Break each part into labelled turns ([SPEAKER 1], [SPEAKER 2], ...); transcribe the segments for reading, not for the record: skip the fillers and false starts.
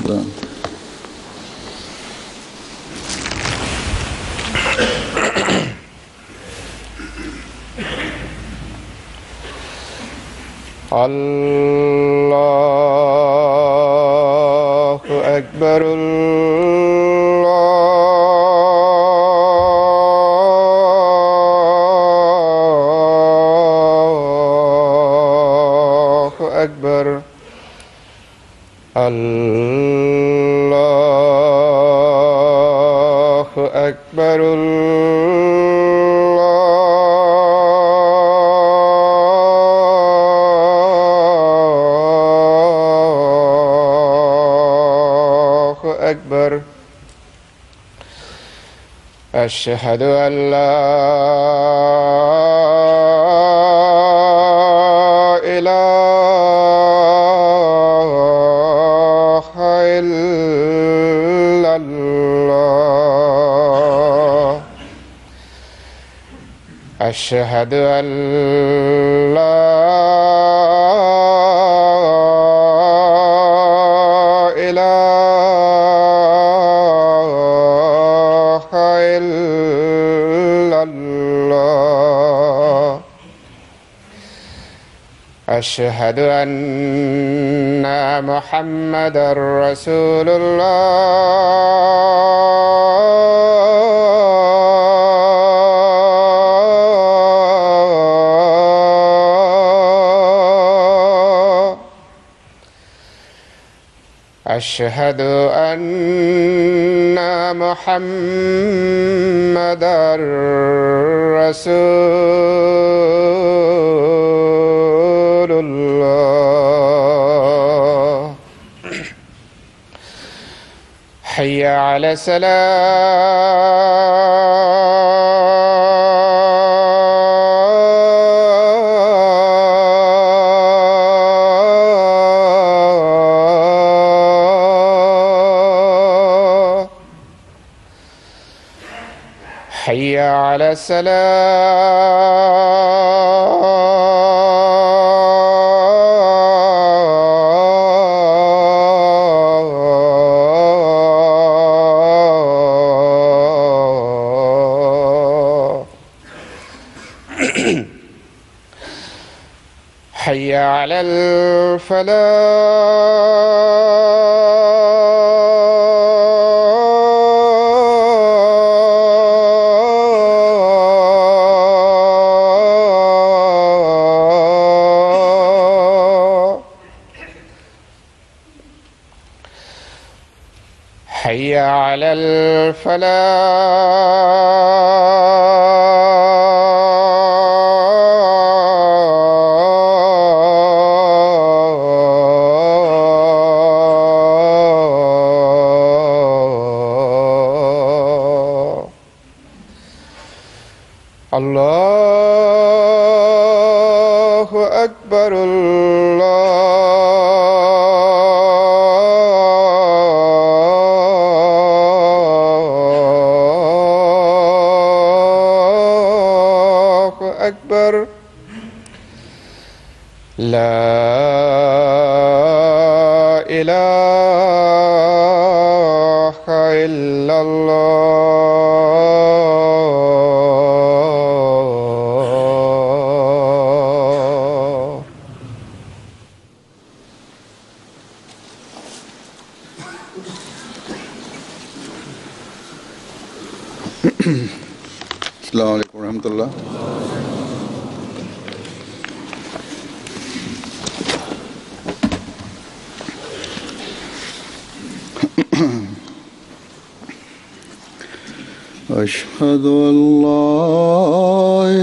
[SPEAKER 1] Да. الله أكبر الله أكبر الله أكبر أكبر. أشهد أن لا إله إلا الله. أشهد أن لا أشهد أن محمدًا رسول الله. أشهد أن محمدًا رسول الله. حي على الصلاة. حي على الصلاة. حي على الفلاح. حي على الفلاح. الله أكبر الله أكبر. لا إله إلا الله.
[SPEAKER 2] السلام عليكم ورحمة الله. أشهد أن لا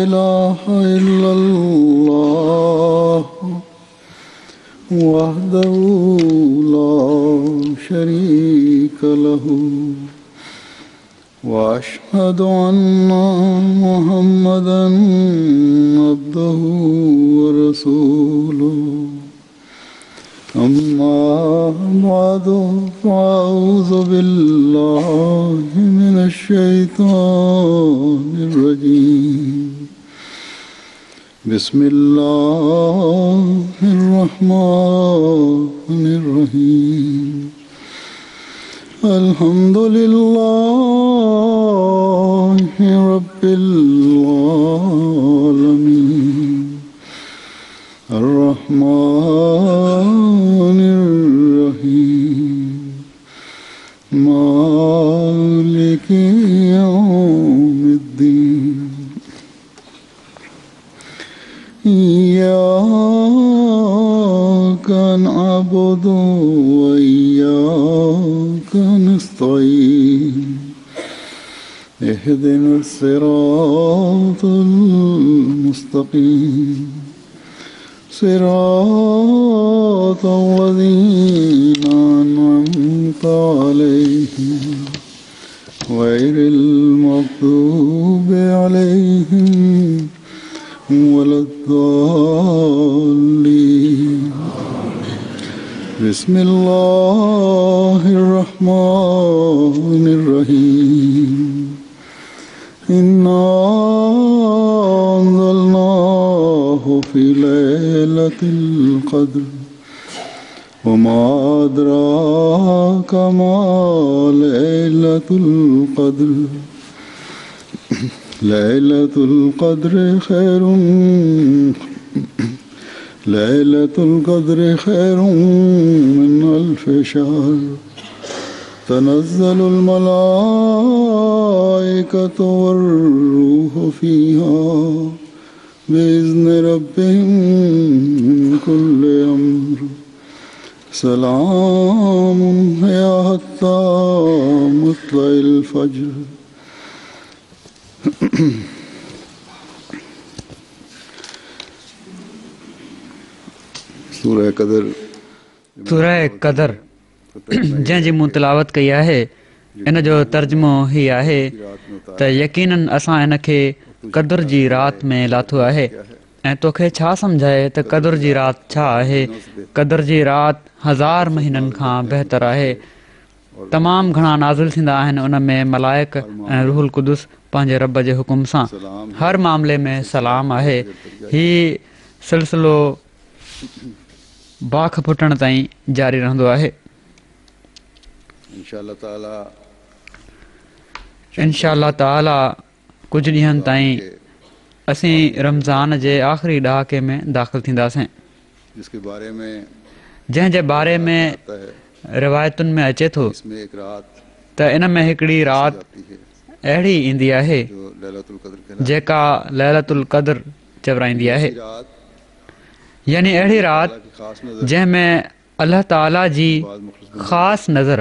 [SPEAKER 2] إله إلا الله وحده لا شريك له وأشهد أن محمدًا عبده ورسوله. أما بعد فأعوذ بالله من الشيطان الرجيم. بسم الله الرحمن الرحيم. الحمد لله رب العالمين الرحمن الرحيم مالك يوم الدين إياك نعبد وإياك نستعين اهدنا الصراط المستقيم صراط الذين أنعمت عليهم غير المغضوب عليهم ولا الضالين بسم الله الرحمن الرحيم إنا أنزلناه في ليلة القدر وما أدراك ما ليلة القدر ليلة القدر خير من ألف شهر تنزل الملائكة والروح فيها بإذن ربهم من كل أمر سلام هي حتى مطلع الفجر सूरह
[SPEAKER 3] कदर जंहिंजी मूं तिलावत कई आहे इन जो तर्जुमो ही आहे त यकीनन असां इन खे क़दुर जी राति में लाथो आहे ऐं तोखे छा सम्झाए त क़दुर जी राति छा आहे। क़दुर जी राति 1000 महीननि खां बहितर आहे। तमामु घणा नाज़िल थींदा आहिनि उन में मलाइक ऐं रूहुल कुदुस पंहिंजे रब जे हुकुम सां। हर मामले में सलाम आहे। ही सिलसिलो बाख फुटण ताईं जारी रहंदो आहे। इंशाअल्लाह ताला कुझु ॾींहंनि ताईं असीं रमज़ान जे आख़िरी ॾहाके में दाख़िल थींदासीं, जंहिंजे बारे में रिवायतुनि में अचे थो त इन में हिकिड़ी राति अहिड़ी ईंदी आहे जेका लैलतुल क़द्र चवराईंदी आहे, यानी अहिड़ी राति जंहिंमें अल्लाह ताला जी ख़ासि नज़र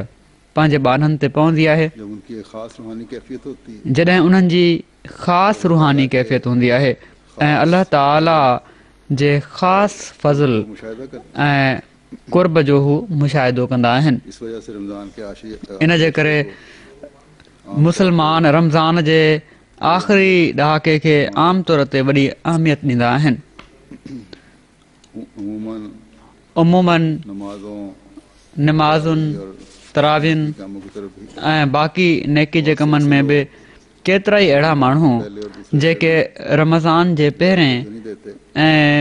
[SPEAKER 3] पंहिंजे ॿारनि ते पवंदी आहे, जॾहिं उन्हनि जी ख़ासि रूहानी कैफ़ियत हूंदी आहे ऐं अल्लाह ताला जे ख़ासि फज़ल ऐं कुर्ब जो हू मुशाहिदो कंदा आहिनि। इन जे करे मुस्लमान रमज़ान जे आख़िरी ॾहाके खे आम तौर ते वॾी अहमियत ॾींदा आहिनि। उमूमन नमाज़ुनि तरावियुनि ऐं बाक़ी नेकी जे कमनि में बि केतिरा ई अहिड़ा माण्हू जेके रमज़ान जे पहिरें ऐं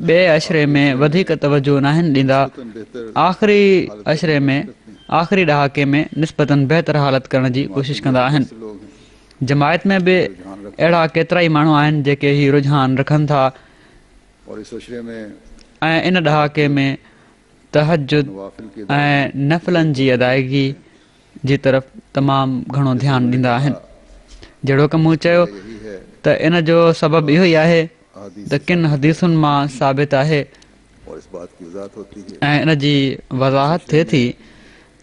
[SPEAKER 3] ॿिए अशरे में वधीक तवजो नाहिनि ॾींदा, आख़िरी अशरे में आख़िरी ॾहाके में निस्बतन बहितर हालत करण जी कोशिशि कंदा आहिनि। जमायत में बि अहिड़ा केतिरा ई माण्हू आहिनि जेके ही रुझान रखनि था ऐं इन ॾहाके में तहजुद ऐं नफ़लनि जी अदायगी जी तरफ़ तमामु घणो ध्यानु ॾींदा आहिनि। जहिड़ो की मूं चयो त इन जो सबबु इहो ई आहे त किन हदीसुनि मां साबित आहे ऐं इन जी वज़ाहत थिए थी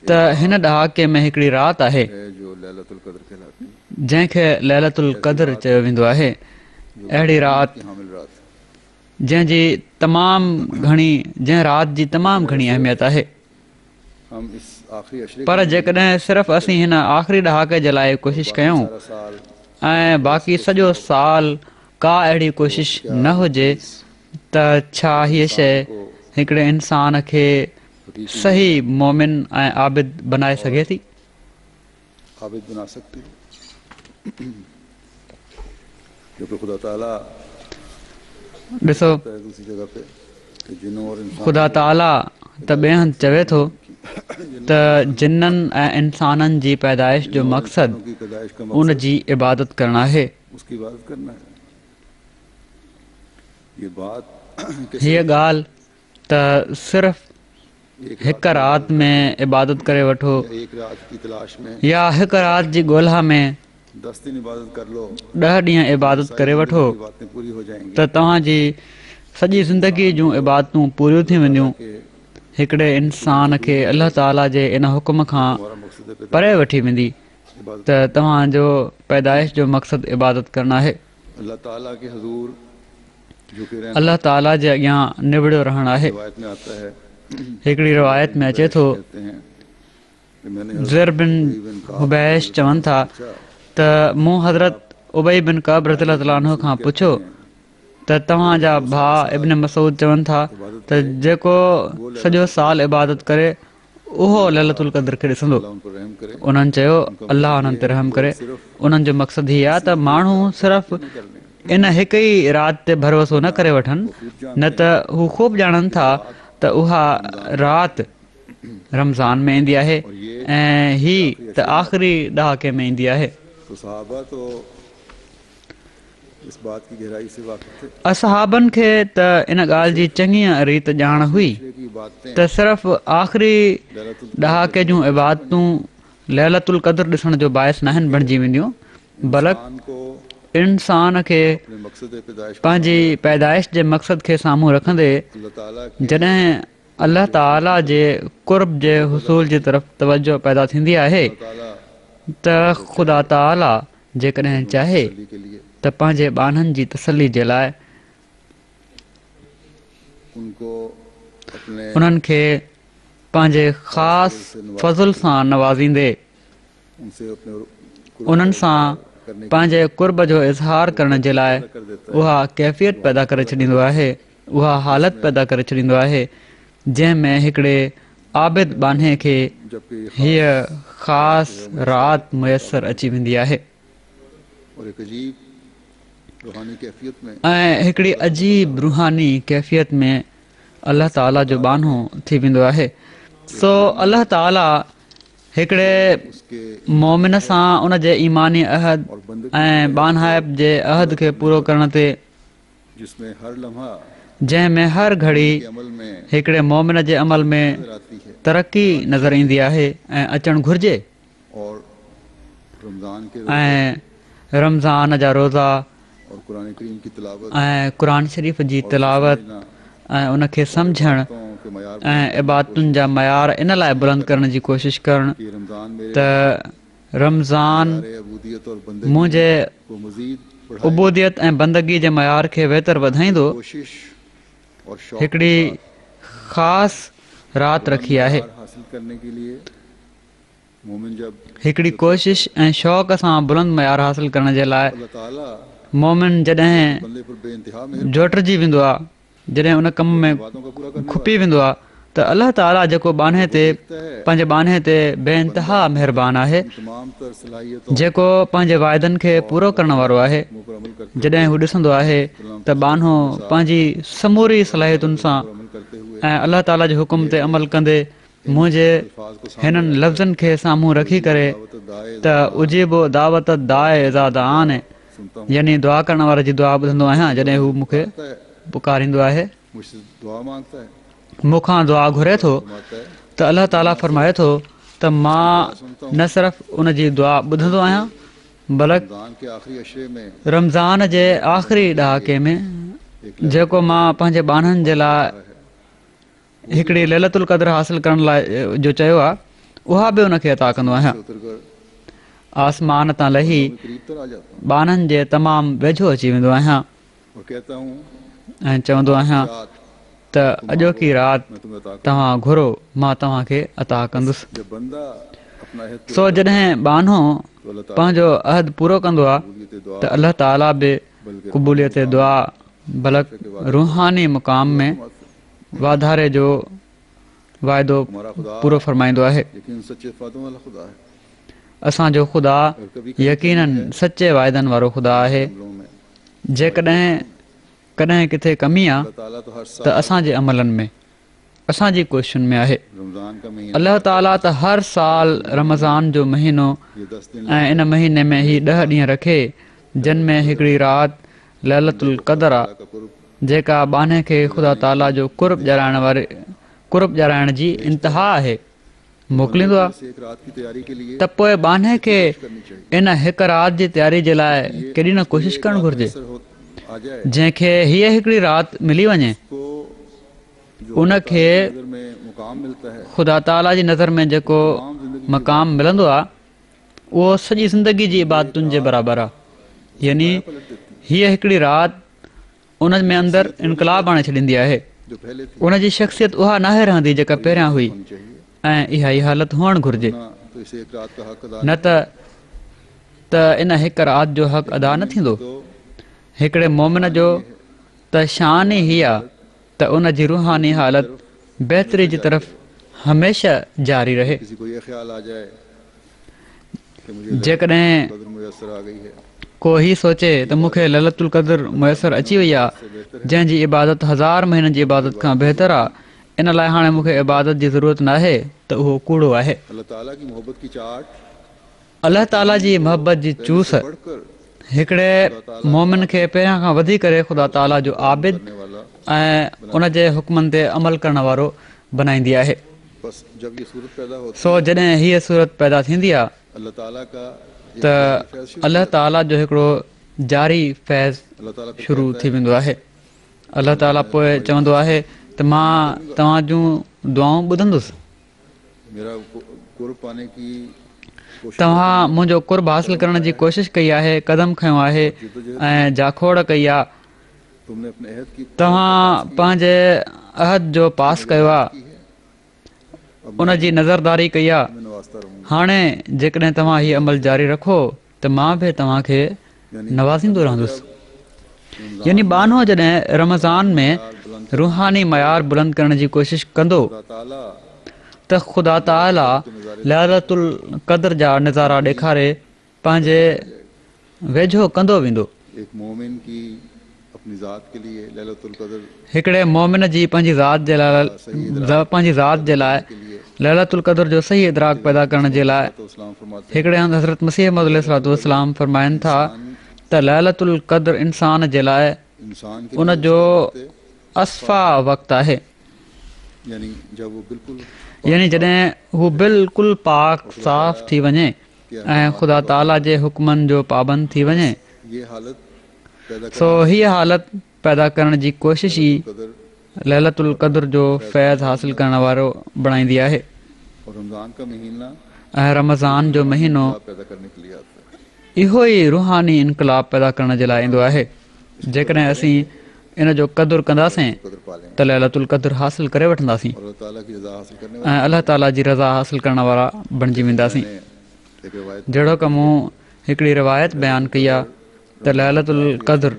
[SPEAKER 3] त हिन ॾहाके में हिकिड़ी राति आहे जंहिंखे लैलतुल क़द्र चयो वेंदो आहे। अहिड़ी राति जंहिं राति जी तमामु घणी अहमियत आहे। पर जेकॾहिं सिर्फ़ु असीं हिन आख़िरी ॾहाके जे लाइ कोशिशि कयूं ऐं बाक़ी सॼो साल का अहिड़ी कोशिशि न हुजे त छा हीअ शइ हिकिड़े इंसान खे सही मोमिन ऐं आबिद बनाए सघे थी? ॾिसो, ख़ुदा ताला त ॿिए हंधि चवे थो त त जिन्ननि ऐं इंसाननि जी पैदाइश जो मक़सदु
[SPEAKER 2] की पैदाइश का
[SPEAKER 3] उन
[SPEAKER 2] मकसद
[SPEAKER 3] जी इबादत करणु आहे।
[SPEAKER 2] उसकी इबादत करना है। ये बात कि
[SPEAKER 3] हीअ ॻाल्हि त सिर्फ़
[SPEAKER 2] एक
[SPEAKER 3] हिकु राति में इबादत करे वठो
[SPEAKER 2] एक रात की तलाश में
[SPEAKER 3] या हिकु राति जी ॻोल्हा में
[SPEAKER 2] 10 दिन इबादत कर लो,
[SPEAKER 3] 10 ॾींहं इबादत करे वठो
[SPEAKER 2] की बातें पूरी हो जाएंगी।
[SPEAKER 3] त तव्हांजी सॼी ज़िंदगी जूं इबादतूं पूरियूं थी वेंदियूं।
[SPEAKER 2] कि
[SPEAKER 3] हिकिड़े इंसान खे अलाह ताला जे इन हुकुम खां
[SPEAKER 2] हमारा मकसद है
[SPEAKER 3] परे वठी वेंदी
[SPEAKER 2] इबादत।
[SPEAKER 3] त तव्हांजो पैदाइश जो मक़सदु इबादत करणु आहे।
[SPEAKER 2] अल्लाह ताला के हुजूर झुके रहना
[SPEAKER 3] अलाह ताला जे अॻियां निबड़ियो रहणु आहे।
[SPEAKER 2] रिवायत में आता है,
[SPEAKER 3] हिकिड़ी रिवायत में अचे थो
[SPEAKER 2] कहते हैं कि मैंने
[SPEAKER 3] ज़ुर बिन हुबैश चवनि था त मूं हज़रत उबई बिन कब रज़ियल्लाहु ताला अन्हु खां पुछियो त तव्हांजा भाउ इब्न मसूद चवनि था त जेको सॼो साल इबादत करे उहो लैलतुल क़द्र खे ॾिसंदो।
[SPEAKER 2] अल्लाह उन पर रहम करे।
[SPEAKER 3] उन्हनि चयो अल्लाह उन्हनि ते रहम करे। उन्हनि जो मक़सदु हीअ आहे त माण्हू सिर्फ़ु इन हिकु ई राति ते भरोसो न करे वठनि, न त हू ख़ूब ॼाणनि था त उहा राति रमज़ान में ईंदी आहे ऐं हीअ त आख़िरी ॾहाके में ईंदी आहे।
[SPEAKER 2] तो सहाबा तो इस बात की गहराई से वाकिफ़ थे।
[SPEAKER 3] असहाबनि खे त इन ॻाल्हि जी चङी रीति ॼाण हुई
[SPEAKER 2] की बातें
[SPEAKER 3] त सिर्फ़ु आख़िरी ॾहाके जूं इबादतूं लैलतुल क़द्र ॾिसण जो बाइस न आहिनि बणिजी वेंदियूं, बल्कि
[SPEAKER 2] इंसान को
[SPEAKER 3] इंसान खे
[SPEAKER 2] अपने मकसद पैदाइश
[SPEAKER 3] पंहिंजी पैदाइश जे मक़सद खे साम्हूं रखंदे
[SPEAKER 2] अल्लाह ताला के
[SPEAKER 3] जॾहिं अल्लाह ताला जे कुर्ब जे हुसूल जी तरफ़ तवजो पैदा थींदी आहे
[SPEAKER 2] ताला
[SPEAKER 3] त ख़ुदा ताला जेकॾहिं चाहे
[SPEAKER 2] के लिए
[SPEAKER 3] त पंहिंजे ॿाननि जी तसली जे लाइ
[SPEAKER 2] उनको अपने
[SPEAKER 3] उन्हनि खे पंहिंजे ख़ासि फज़ुल सां नवाज़ींदे
[SPEAKER 2] उनसे अपने
[SPEAKER 3] उन्हनि सां पंहिंजे कुर्ब जो इज़हार करण जे लाइ उहा कैफ़ियत पैदा करे छॾींदो आहे, उहा हालत पैदा करे छॾींदो आहे जंहिंमें हिकिड़े आबिद बाने खे
[SPEAKER 2] जबकि
[SPEAKER 3] हीअ ख़ासि राति मुयसरु अची वेंदी आहे
[SPEAKER 2] और एक अजीब रूहानी कैफियत में
[SPEAKER 3] ऐं हिकिड़ी अजीब रूहानी कैफ़ियत में अल्लाह ताला जो बानो थी वेंदो आहे। सो अल्लाह ताला हिकिड़े
[SPEAKER 2] उसके
[SPEAKER 3] मोमिन सां उन जे ईमानी अहद
[SPEAKER 2] और बंदगी
[SPEAKER 3] ऐं बानहाइब जे अहद खे पूरो करण ते
[SPEAKER 2] जिसमें हर लम्हा
[SPEAKER 3] जंहिंमें हर घड़ी
[SPEAKER 2] के अमल में
[SPEAKER 3] हिकिड़े मोमिन जे अमल में
[SPEAKER 2] नजर आती है।
[SPEAKER 3] तरक़ी नज़र ईंदी आहे ऐं अचणु घुरिजे।
[SPEAKER 2] और रमज़ान के
[SPEAKER 3] ऐं रमज़ान जा रोज़ा
[SPEAKER 2] और कुरान करीम की तिलावत
[SPEAKER 3] ऐं क़ुर शरीफ़ जी तिलावत ऐं उनखे सम्झणु
[SPEAKER 2] के मयार
[SPEAKER 3] ऐं इबादतुनि जा मयार इन लाइ बुलंद करण जी कोशिशि करणु
[SPEAKER 2] की रमज़ान मेरे
[SPEAKER 3] त रमज़ान
[SPEAKER 2] अबूदियत और बंदगी
[SPEAKER 3] मुंहिंजे
[SPEAKER 2] को मजीद बढ़ाए
[SPEAKER 3] उबूदियत ऐं बंदगी जे मयार खे बहितर वधाईंदो।
[SPEAKER 2] कोशिश और शौक़
[SPEAKER 3] हिकिड़ी ख़ासि राति रखी आहे।
[SPEAKER 2] हासिल करने के लिए मोमिन जब
[SPEAKER 3] हिकिड़ी कोशिशि ऐं शौक़ सां बुलंद मयार हासिल करण जे लाइ
[SPEAKER 2] अल्लाह ताला
[SPEAKER 3] मोमिन जॾहिं
[SPEAKER 2] बंदे पर बेइंतहा
[SPEAKER 3] जोटिजी वेंदो आहे, जॾहिं उन कम में
[SPEAKER 2] बातों का पूरा करने
[SPEAKER 3] खुपी वेंदो आहे त अल्लाह ताला जेको बाने ते पंहिंजे बाने ते बेइंतहा महिरबान आहे,
[SPEAKER 2] तमाम तर सलाहियतों
[SPEAKER 3] जेको पंहिंजे वाइदनि खे पूरो करण वारो आहे।
[SPEAKER 2] पर अमल करते
[SPEAKER 3] जॾहिं हू ॾिसंदो आहे त बानो पंहिंजी समूरी सलाहियतुनि सां
[SPEAKER 2] अमल करते हुए
[SPEAKER 3] ऐं अल्लाह ताला जे हुकुम ते अमल कंदे मुंहिंजे
[SPEAKER 2] अल्फाज को
[SPEAKER 3] हिननि लफ़्ज़नि खे साम्हूं रखी करे
[SPEAKER 2] दाए
[SPEAKER 3] त उजीबो दावत दाए ज़ादा आन
[SPEAKER 2] सुनता हूँ
[SPEAKER 3] यानी दुआ करण वारे जी दुआ ॿुधंदो आहियां जॾहिं हू मूंखे पुकारींदो आहे,
[SPEAKER 2] मुझसे दुआ मांगता है
[SPEAKER 3] मूंखां दुआ घुरे थो
[SPEAKER 2] फरमाता है
[SPEAKER 3] त अल्लाह ताला फरमाए थो त मां न सिर्फ़ु उन जी दुआ ॿुधंदो आहियां बल्कि
[SPEAKER 2] रमज़ान के आखिरी अशरे में
[SPEAKER 3] रमज़ान जे आख़िरी ॾहाके में जेको मां पंहिंजे बाननि जे लाइ हिकिड़ी लैलतुल क़द्र हासिल करण लाइ जो चयो आहे उहा बि उनखे अता कंदो आहियां।
[SPEAKER 2] उतर कर
[SPEAKER 3] आसमान तां लही
[SPEAKER 2] करीब तर आ जाता हूँ
[SPEAKER 3] बाननि जे तमामु वेझो अची वेंदो आहियां
[SPEAKER 2] और कहता हूँ
[SPEAKER 3] ऐं चवंदो आहियां
[SPEAKER 2] रात
[SPEAKER 3] त अॼोकी राति
[SPEAKER 2] मैं तुम्हें अता
[SPEAKER 3] तव्हां घुरो मां तव्हांखे अता कंदुसि।
[SPEAKER 2] जब बंदा अपना अहद
[SPEAKER 3] सो जॾहिं बानो
[SPEAKER 2] तो अल्लाह ताला
[SPEAKER 3] पंहिंजो अहद पूरो कंदो आहे
[SPEAKER 2] कबूलियत दुआ
[SPEAKER 3] त अल्लाह ताला बि क़बूलियत दुआ बल्कि रूहानी मुक़ाम में वाधारे जो वाइदो
[SPEAKER 2] हमारा खुदा
[SPEAKER 3] पूरो फरमाईंदो आहे।
[SPEAKER 2] यकीन सच्चे फातों वाला खुदा है
[SPEAKER 3] असांजो ख़ुदा यकीनन सचे वाइदनि वारो ख़ुदा आहे।
[SPEAKER 2] अमलों में
[SPEAKER 3] जेकॾहिं कॾहिं किथे कमी आहे
[SPEAKER 2] अल्लाह ताला तो हर
[SPEAKER 3] त असांजे अमलनि में असांजी कोशिशुनि में आहे।
[SPEAKER 2] रमज़ान का महीना
[SPEAKER 3] अलाह ताला त हर साल रमज़ान जो महीनो
[SPEAKER 2] ये 10 दिन
[SPEAKER 3] ऐं इन महीने में ही 10 ॾींहं रखे जिन में हिकिड़ी राति लैलतुल क़दर आहे
[SPEAKER 2] का कुर्ब
[SPEAKER 3] जेका बाने खे ख़ुदा ताला जो कुर्ब ॼाणाइण जी इंतिहा आहे मोकिलींदो आहे।
[SPEAKER 2] से एक रात की तैयारी के लिए
[SPEAKER 3] त पोइ बाने खे
[SPEAKER 2] करनी चाहिए।
[SPEAKER 3] इन हिकु राति जी तयारी जे लाइ केॾी न कोशिशि करणु घुरिजे।
[SPEAKER 2] आ जाए
[SPEAKER 3] जंहिंखे हीअ हिकिड़ी राति मिली वञे
[SPEAKER 2] को जो
[SPEAKER 3] उनखे
[SPEAKER 2] नजर में मुकाम मिलता है
[SPEAKER 3] ख़ुदा ताला जी नज़र में जेको मक़ाम मिलंदो आहे उहो सॼी ज़िंदगी जी इबादतुनि जे बराबरि आहे। यानी हीअ हिकिड़ी राति उन में अंदरि इनकलाब आणे छॾींदी आहे।
[SPEAKER 2] जो पहले थी
[SPEAKER 3] उन जी शख़्सियत उहा नाहे रहंदी जेका पहिरियां हुई
[SPEAKER 2] होनी चाहिए।
[SPEAKER 3] ऐं इहा ई हालत हुअणु घुरिजे।
[SPEAKER 2] ना तो इसे एक रात का हक अदा
[SPEAKER 3] न त इन हिकु राति जो हक़ अदा न थींदो।
[SPEAKER 2] तो
[SPEAKER 3] हिकिड़े मोमिन जो त शान ई हीअ आहे त उन जी रूहानी हालत बहितरी जी तरफ़ हमेशह जारी रहे।
[SPEAKER 2] किसी को ये ख्याल आ जाए कि मुझे
[SPEAKER 3] जेकॾहिं
[SPEAKER 2] कदर मुयस्सर आ गई है
[SPEAKER 3] को ही सोचे त मूंखे ललतुल क़दर मुयसरु अची वई आहे जंहिंजी इबादत 1000 महीननि जी इबादत खां बहितर आहे, इन लाइ हाणे मूंखे इबादत जी ज़रूरत न आहे, त उहो कूड़ो आहे।
[SPEAKER 2] अल्लाह ताला की मोहब्बत की चाट
[SPEAKER 3] अलाह ताला जी मोहबत जी चूस
[SPEAKER 2] बढ़कर
[SPEAKER 3] हिकिड़े मोमिन खे पहिरियां खां वधी करे ख़ुदा ताला जो आबिद
[SPEAKER 2] करने वाला
[SPEAKER 3] ऐं उन जे हुक्मनि ते अमल करण वारो बनाईंदी आहे।
[SPEAKER 2] बस जब ये सूरत पैदा होती
[SPEAKER 3] सो जॾहिं हीअ सूरत पैदा थींदी आहे
[SPEAKER 2] अल्लाह ताला का एक
[SPEAKER 3] त
[SPEAKER 2] फैज़ शुरू
[SPEAKER 3] अलाह ताला जो हिकिड़ो जारी फैज़
[SPEAKER 2] अल्लाह ताला फिर
[SPEAKER 3] शुरू
[SPEAKER 2] कहता
[SPEAKER 3] थी वेंदो आहे। अलाह ताला पोइ चवंदो आहे त मां तव्हां जूं दुआऊं ॿुधंदुसि,
[SPEAKER 2] है, मेरा कुर्ब पाने की कोशिश
[SPEAKER 3] तव्हां मुंहिंजो कुर्ब हासिल करण जी कोशिशि कई आहे, कदम खयो आहे ऐं जाखोड़ कई आहे,
[SPEAKER 2] तुमने अपने अहद की
[SPEAKER 3] तव्हां पंहिंजे अहद जो पास कयो आहे,
[SPEAKER 2] की है
[SPEAKER 3] उन जी नज़रदारी कई आहे।
[SPEAKER 2] मैं नवाजता रहूंगा।
[SPEAKER 3] हाणे जेकॾहिं तव्हां हीअ अमल जारी रखो त मां बि तव्हांखे नवाज़ींदो रहंदुसि। यानी बानो जॾहिं रमज़ान में रूहानी मयार बुलंद करण जी कोशिशि कंदो
[SPEAKER 2] अल्लाह ताला
[SPEAKER 3] त ख़ुदा ताला लैलतुल क़दर जा नज़ारा ॾेखारे पंहिंजे वेझो कंदो वेंदो।
[SPEAKER 2] एक मोमिन की अपनी ज़ात के लिए लैलतुल क़दर
[SPEAKER 3] हिकिड़े मोमिन जी पंहिंजी ज़ात जे लाइ लैलतुल क़दर जो सही इदराक पैदा करण जे लाइ
[SPEAKER 2] तो इस्लाम फरमाते
[SPEAKER 3] हिकिड़े हंधि हज़रत मसीह मौद अलैहिस्सलाम फरमाइनि था त लैलतुल क़दर इंसान जे लाइ
[SPEAKER 2] हैं इंसान के
[SPEAKER 3] उन जो असफ़ा वक़्तु आहे।
[SPEAKER 2] यानी जब वो बिल्कुल
[SPEAKER 3] यानी जॾहिं हू बिल्कुलु पाक साफ़ थी वञे ऐं ख़ुदा ताला जे हुक्मनि जो पाबंद थी वञे,
[SPEAKER 2] ये हालत पैदा
[SPEAKER 3] सो हीअ हालत पैदा करण जी कोशिश ई
[SPEAKER 2] कदर
[SPEAKER 3] लैलतुल क़दर जो फैज़ हासिल करण वारो बणाईंदी आहे।
[SPEAKER 2] और रमज़ान का महीना
[SPEAKER 3] ऐं रमज़ान जो महीनो
[SPEAKER 2] पैदा करने के लिए आता है।
[SPEAKER 3] इहो ई रूहानी इनकलाब पैदा करण जे लाइ ईंदो आहे। जेकॾहिं असीं इन जो क़दुरु कंदासीं
[SPEAKER 2] कदर पालेंगे
[SPEAKER 3] त लैलतुल क़दर हासिल करे वठंदासीं
[SPEAKER 2] और अल्लाह ताला की रज़ा हासिल करने
[SPEAKER 3] ऐं अलाह ताला जी रज़ा हासिल करण वारा बणिजी वेंदासीं।
[SPEAKER 2] वाले एक रिवायत
[SPEAKER 3] जहिड़ो की मूं हिकिड़ी रिवायत बयानु कई आहे त लैलतुल क़दर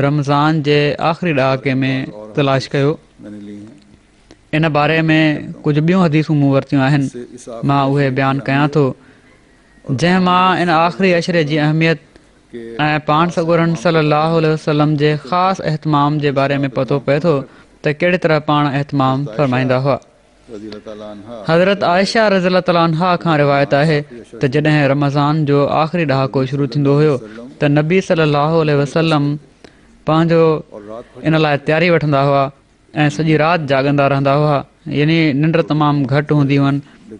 [SPEAKER 3] रमज़ान जे आख़िरी ॾहाके में तलाश कयो।
[SPEAKER 2] मैंने ली है
[SPEAKER 3] इन बारे में कुझु ॿियूं हदीसूं मूं वरितियूं आहिनि,
[SPEAKER 2] इस
[SPEAKER 3] मां उहे बयानु कयां थो, जंहिं मां इन आख़िरी अशरे जी अहमियत ऐं पाण सॻोरन सल्लल्लाहु अलैहि वसल्लम जे ख़ासि एहतमाम जे बारे में पतो पए थो त कहिड़ी तरह पाण एहतमाम फरमाईंदा हुआ।
[SPEAKER 2] रज़ी अल्लाह ताला अन्हा
[SPEAKER 3] हज़रत आयशा रज़ी ताला अन्हा खां रिवायत आहे त जॾहिं रमज़ान जो आख़िरी ॾहाको शुरू थींदो हुयो त नबी सल्लल्लाहु अलैहि वसल्लम पंहिंजो
[SPEAKER 2] और रात भर
[SPEAKER 3] इन लाइ तयारी वठंदा हुआ ऐं सॼी राति जाॻंदा रहंदा हुआ। यानी निंड तमामु घटि हूंदी हुअनि,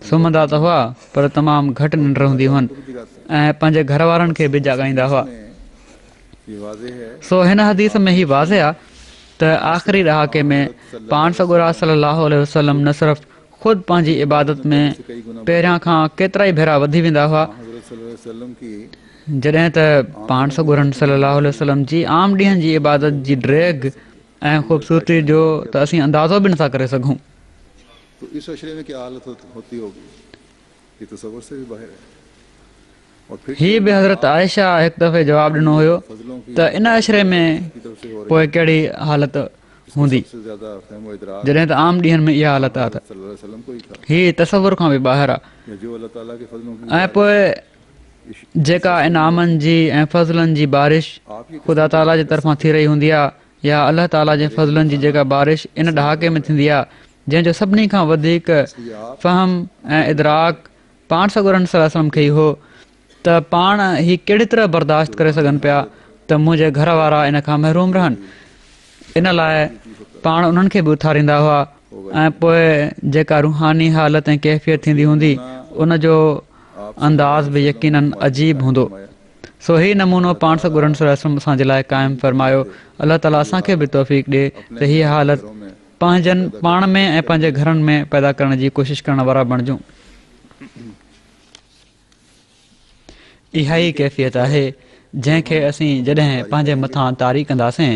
[SPEAKER 3] सुम्हंदा त हुआ पर तमामु घटि निंड हूंदी हुअनि ऐं पंहिंजे घर वारनि खे बि जाॻाईंदा हुआ।
[SPEAKER 2] ये वाज़े है
[SPEAKER 3] सो हिन हदीस में ही वाज़े आहे त आख़िरी ॾहाके में पाण सॻोरा सल्लल्लाहु अलैहि वसल्लम न सिर्फ़ु ख़ुदि पंहिंजी इबादत में पहिरियां खां केतिरा ई भेरा वधी वेंदा हुआ,
[SPEAKER 2] हज़रत सल्लल्लाहु अलैहि वसल्लम की
[SPEAKER 3] जॾहिं त पाण सॻोरन सल्लल्लाहु अलैहि वसल्लम जी आम ॾींहंनि जी इबादत जी ड्रेग ऐं ख़ूबसूरती जो त असीं अंदाज़ो बि नथा करे सघूं।
[SPEAKER 2] तो इस अशरे में क्या हालत होती होगी, ये तसव्वुर से भी बाहर है। और फिर
[SPEAKER 3] हीअ बि हज़रत आयशा हिकु दफ़े जवाबु ॾिनो हुयो
[SPEAKER 2] फजलों की
[SPEAKER 3] त इन अशरे में
[SPEAKER 2] की तरफ से हो रही
[SPEAKER 3] पोइ कहिड़ी हालत हूंदी,
[SPEAKER 2] सबसे ज्यादा फहम इदराक
[SPEAKER 3] जॾहिं त आम ॾींहंनि में इहा हालत आहे त
[SPEAKER 2] सल्लल्लाहु अलैहि वसल्लम को ही था।
[SPEAKER 3] हीअ तसवुर खां बि ॿाहिरि आहे।
[SPEAKER 2] या जो अल्लाह ताला के फजलों की
[SPEAKER 3] ऐं पोइ जेका इनामनि जी ऐं फज़लनि जी बारिश
[SPEAKER 2] आप ये
[SPEAKER 3] ख़ुदा ताला जी तरफ़ां थी रही हूंदी आहे या अलाह ताला जे फज़लनि जी जेका बारिश इन ॾहाके में थींदी आहे जंहिंजो सभिनी खां वधीक फ़हम ऐं इदराक पाण सॻोरनि सलम खे ई हो त पाण ही कहिड़ी तरह बर्दाश्त करे सघनि पिया त मुंहिंजे घर वारा इन खां महरूम रहनि। इन लाइ पाण उन्हनि खे बि उथारींदा हुआ ऐं पोइ जेका रूहानी हालत ऐं कैफ़ियत थींदी हूंदी उनजो अंदाज़ बि यकीननि अजीब हूंदो। सो ही नमूनो पाण सॻोरनि सलम असांजे लाइ क़ाइमु फ़रमायो। अलाह ताला असांखे बि तौफ़ीक़ ॾिए त हीअ हालत पंहिंजनि पाण में ऐं पंहिंजे घरनि में पैदा करण जी कोशिशि करण वारा बणिजूं। इहा ई कैफ़ियत आहे जंहिंखे असीं जॾहिं पंहिंजे मथां तारी कंदासीं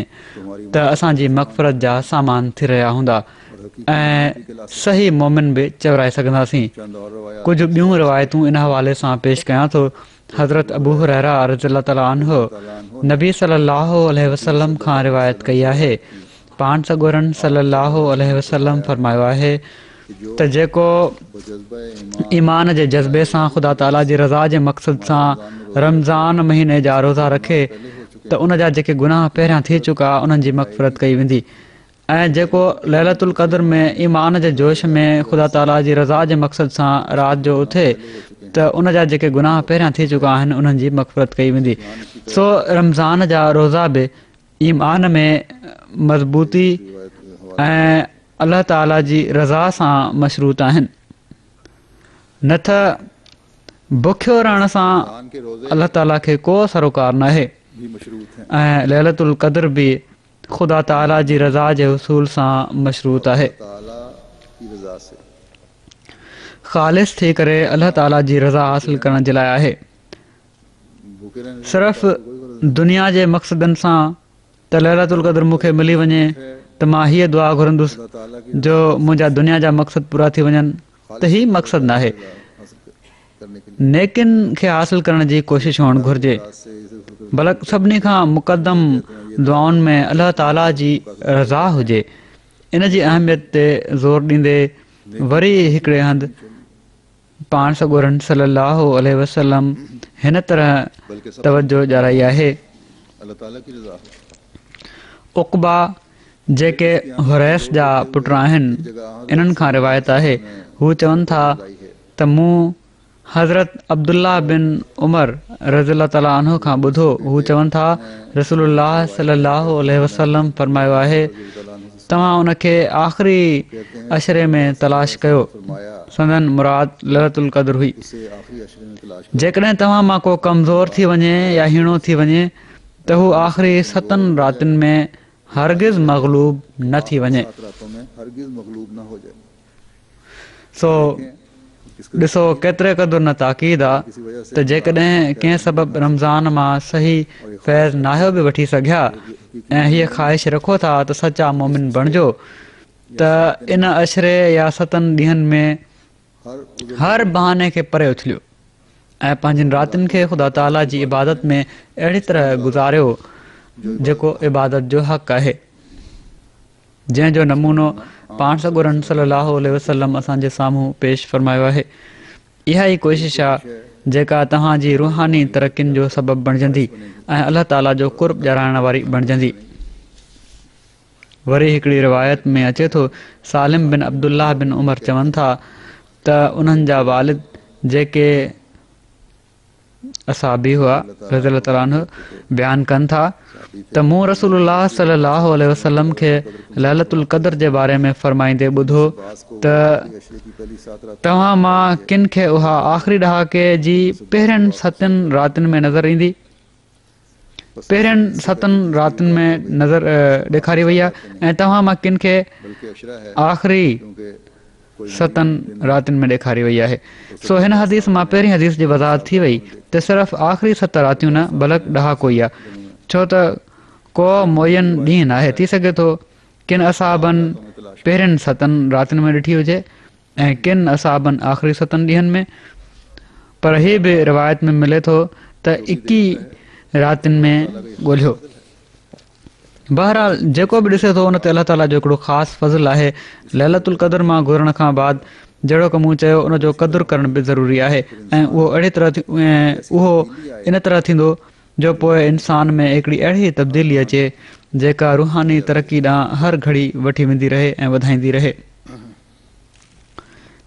[SPEAKER 3] त असांजी मग़फ़रत जा सामान थी रहिया हूंदा ऐं सही मोमिन बि चवराए सघंदासीं। कुझु ॿियूं रिवायतूं इन हवाले सां पेश कयां थो। हज़रत अबू हुरैरा रज़ियल्लाहु ताला अन्हु नबी सल्लल्लाहु अलैहि वसल्लम खां रिवायत कई आहे। पाण सॻोरनि सल्लल्लाहु अलैहि वसल्लम फ़रमायो आहे त जेको ईमान जे जज़्बे सां ख़ुदा ताला जी रज़ा जे मक़सद सां रमज़ान महीने जा रोज़ा रखे त उन जा जेके गुनाह पहिरियां थी चुका उन्हनि जी मग़फ़रत कई वेंदी। ऐं जेको लैलतुल क़द्र में ईमान जे जोश में ख़ुदा ताला जी रज़ा जे मक़सद सां राति जो उथे त उन जा जेके गुनाह पहिरियां थी चुका आहिनि उन्हनि जी मग़फ़रत कई वेंदी। सो रमज़ान जा रोज़ा बि ईमान में मज़बूती ऐं अलाह ताला जी रज़ा सां मशरूत आहिनि। न त बुखियो रहण सां अलाह ताला खे को सरोकार न आहे ऐं लैलतुल क़द्र बि ख़ुदा ताला जी रज़ा जे उसूल सां मशरूत आहे। ख़ालिस थी करे अलाह ताला जी रज़ा हासिल करण जे लाइ आहे। सिर्फ़ दुनिया जे मक़सदनि सां त लैलतुल क़द्र मूंखे मिली वञे त मां हीअ दुआ घुरंदुसि जो मुंहिंजा दुनिया जा मक़सद पूरा थी वञनि त ही मक़सदु न आहे। नेकिन खे हासिल करण जी कोशिशि हुअणु घुरिजे। बल्कि सभिनी खां मुक़दम दुआउनि में अलाह ताला जी रज़ा हुजे। इन जी अहमियत ते ज़ोर ॾींदे वरी हिकिड़े हंधि पाण सॻोरनि सल्लल्लाहु अलैहि वसल्लम हिन तरह तवजो ॾियाराई आहे। उक़बा जेके हुरैस जा पुट आहिनि इन्हनि खां रिवायत आहे। हू चवनि था त मूं हज़रत अब्दुल्ला बिन उमर रज़ियल्लाहु ताला अन्हु खां ॿुधो। हू चवनि था रसूलुल्लाह सल्लल्लाहु अलैहि वसल्लम फ़रमायो आहे तव्हां उनखे आख़िरी अशरे में तलाश कयो। संदन मुराद लैलतुल क़द्र हुई। जेकॾहिं तव्हां मां को कमज़ोर थी वञे या हीणो थी वञे त हू आख़िरी 7 रातिनि में हरगिज़ मग़लूब न थी वञे। सो ॾिसो केतिरे क़दुरु न ताक़ीद आहे त जेकॾहिं कंहिं सबबु रमज़ान मां सही फैज़ नाहियो बि वठी सघिया ऐं हीअ ख़्वाहिश रखो था त सचा मोमिन बणिजो त इन अशरे या 7 ॾींहंनि में हर बहाने खे परे उछलियो ऐं पंहिंजनि रातिनि खे ख़ुदा ताला जी इबादत में अहिड़ी तरह गुज़ारियो जेको इबादत जो हक़ आहे। जंहिंजो नमूनो पाण सॻोरनि सल्लल्लाहु अलैहि वसल्लम असांजे साम्हूं पेश फ़रमायो आहे। इहा ई कोशिशि आहे जेका तव्हांजी रूहानी तरक़ियुनि जो सबबु बणिजंदी ऐं अलाह ताला जो कुर्ब ॼाणाइण वारी बणिजंदी। वरी हिकिड़ी रिवायत में अचे थो सालिम बिन अब्दुल्लाह बिन उमर चवनि था त उन्हनि जा वालिद जेके असाबी हुआ रज़ियल्लाहु ताला अन्हु बयानु कनि था त मूं रसूलुल्लाह सल्लल्लाहु अलैहि वसल्लम खे लैलतुल क़द्र जे बारे में फ़रमाईंदे ॿुधो त तव्हां मां किन खे उहा आख़िरी ॾहाके जी पहिरियनि 7 रातिनि में नज़र ईंदी। पहिरियनि 7 रातिनि में नज़र ॾेखारी वई आहे ऐं तव्हां मां किन खे आख़िरी 7 रातिनि में ॾेखारी वई आहे। सो हिन हदीस मां पहिरीं हदीस जी वज़ाहत थी वई त सिर्फ़ु आख़िरी 7 रातियूं न बल्कि ॾहाको ई आहे। छो त को मुयन ॾींहुं न आहे। थी सघे थो किन असाबनि पहिरियनि 7 रातिनि में ॾिठी हुजे ऐं किन असाबनि आख़िरी 7 ॾींहंनि में। पर हीअ बि रिवायत में मिले थो त 21 रातिनि में ॻोल्हियो। बहरहाल जेको बि ॾिसे थो उन ते अलाह ताला जो हिकिड़ो ख़ासि फज़ल आहे। लैलतुल क़द्र मां घुरण खां बाद जहिड़ो की मूं चयो उनजो क़द्रु करण बि ज़रूरी आहे ऐं उहो अहिड़ी तरह इन तरह थींदो जो पोइ इंसान में हिकिड़ी अहिड़ी तब्दीली अचे जेका रूहानी तरक़ी ॾांहुं हर घड़ी वठी वेंदी रहे ऐं वधाईंदी रहे।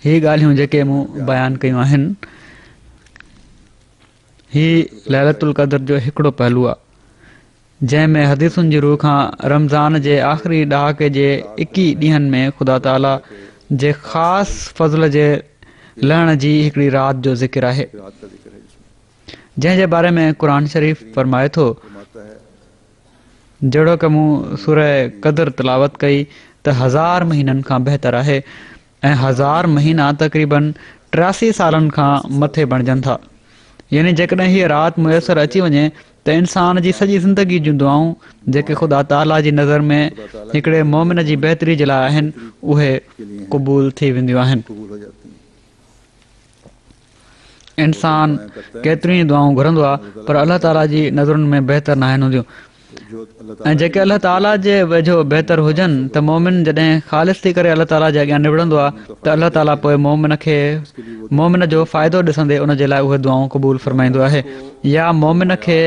[SPEAKER 3] ही ॻाल्हियूं जेके मूं बयानु कयूं आहिनि ही लैलतुल क़द्र जो हिकिड़ो पहलू आहे जंहिंमें हदीसुनि जी रूह खां रमज़ान जे आख़िरी ॾहाके जे 21 ॾींहंनि में ख़ुदा ताला जे ख़ासि फज़ल जे लहण जी हिकिड़ी राति जो ज़िक्र आहे
[SPEAKER 2] रात का जिक्र है जिसमें
[SPEAKER 3] जंहिं जे बारे में क़ुर शरीफ़ फरमाए थो
[SPEAKER 2] फरमाता है
[SPEAKER 3] जहिड़ो कि मूं सूरह क़द्र तिलावत कई त 1000 महीननि खां बहितर आहे ऐं 1000 महीना तक़रीबन 83 सालनि खां मथे बणिजनि था यानी जेकॾहिं हीअ राति मुयसरु अची वञे त इंसान जी सॼी ज़िंदगी जूं दुआऊं जेके ख़ुदा ताला जी नज़र में हिकिड़े मोमिन जी बहितरी जे लाइ आहिनि उहे क़बूल थी वेंदियूं आहिनि
[SPEAKER 2] कबूल हो जाती हैं।
[SPEAKER 3] इंसान केतिरियूं ई दुआऊं घुरंदो आहे पर अलाह ताला जी नज़रुनि में बहितर न आहिनि हूंदियूं
[SPEAKER 2] जो अल्लाह
[SPEAKER 3] ऐं जेके अलाह ताला जे वेझो बहितर हुजनि त मोमिन जॾहिं ख़ालिस थी करे अलाह ताला जे अॻियां निबड़ंदो आहे त अलाह ताला पोइ मोमिन जो फ़ाइदो ॾिसंदे उन जे लाइ उहे दुआऊं क़बूल फ़रमाईंदो आहे या मोमिन खे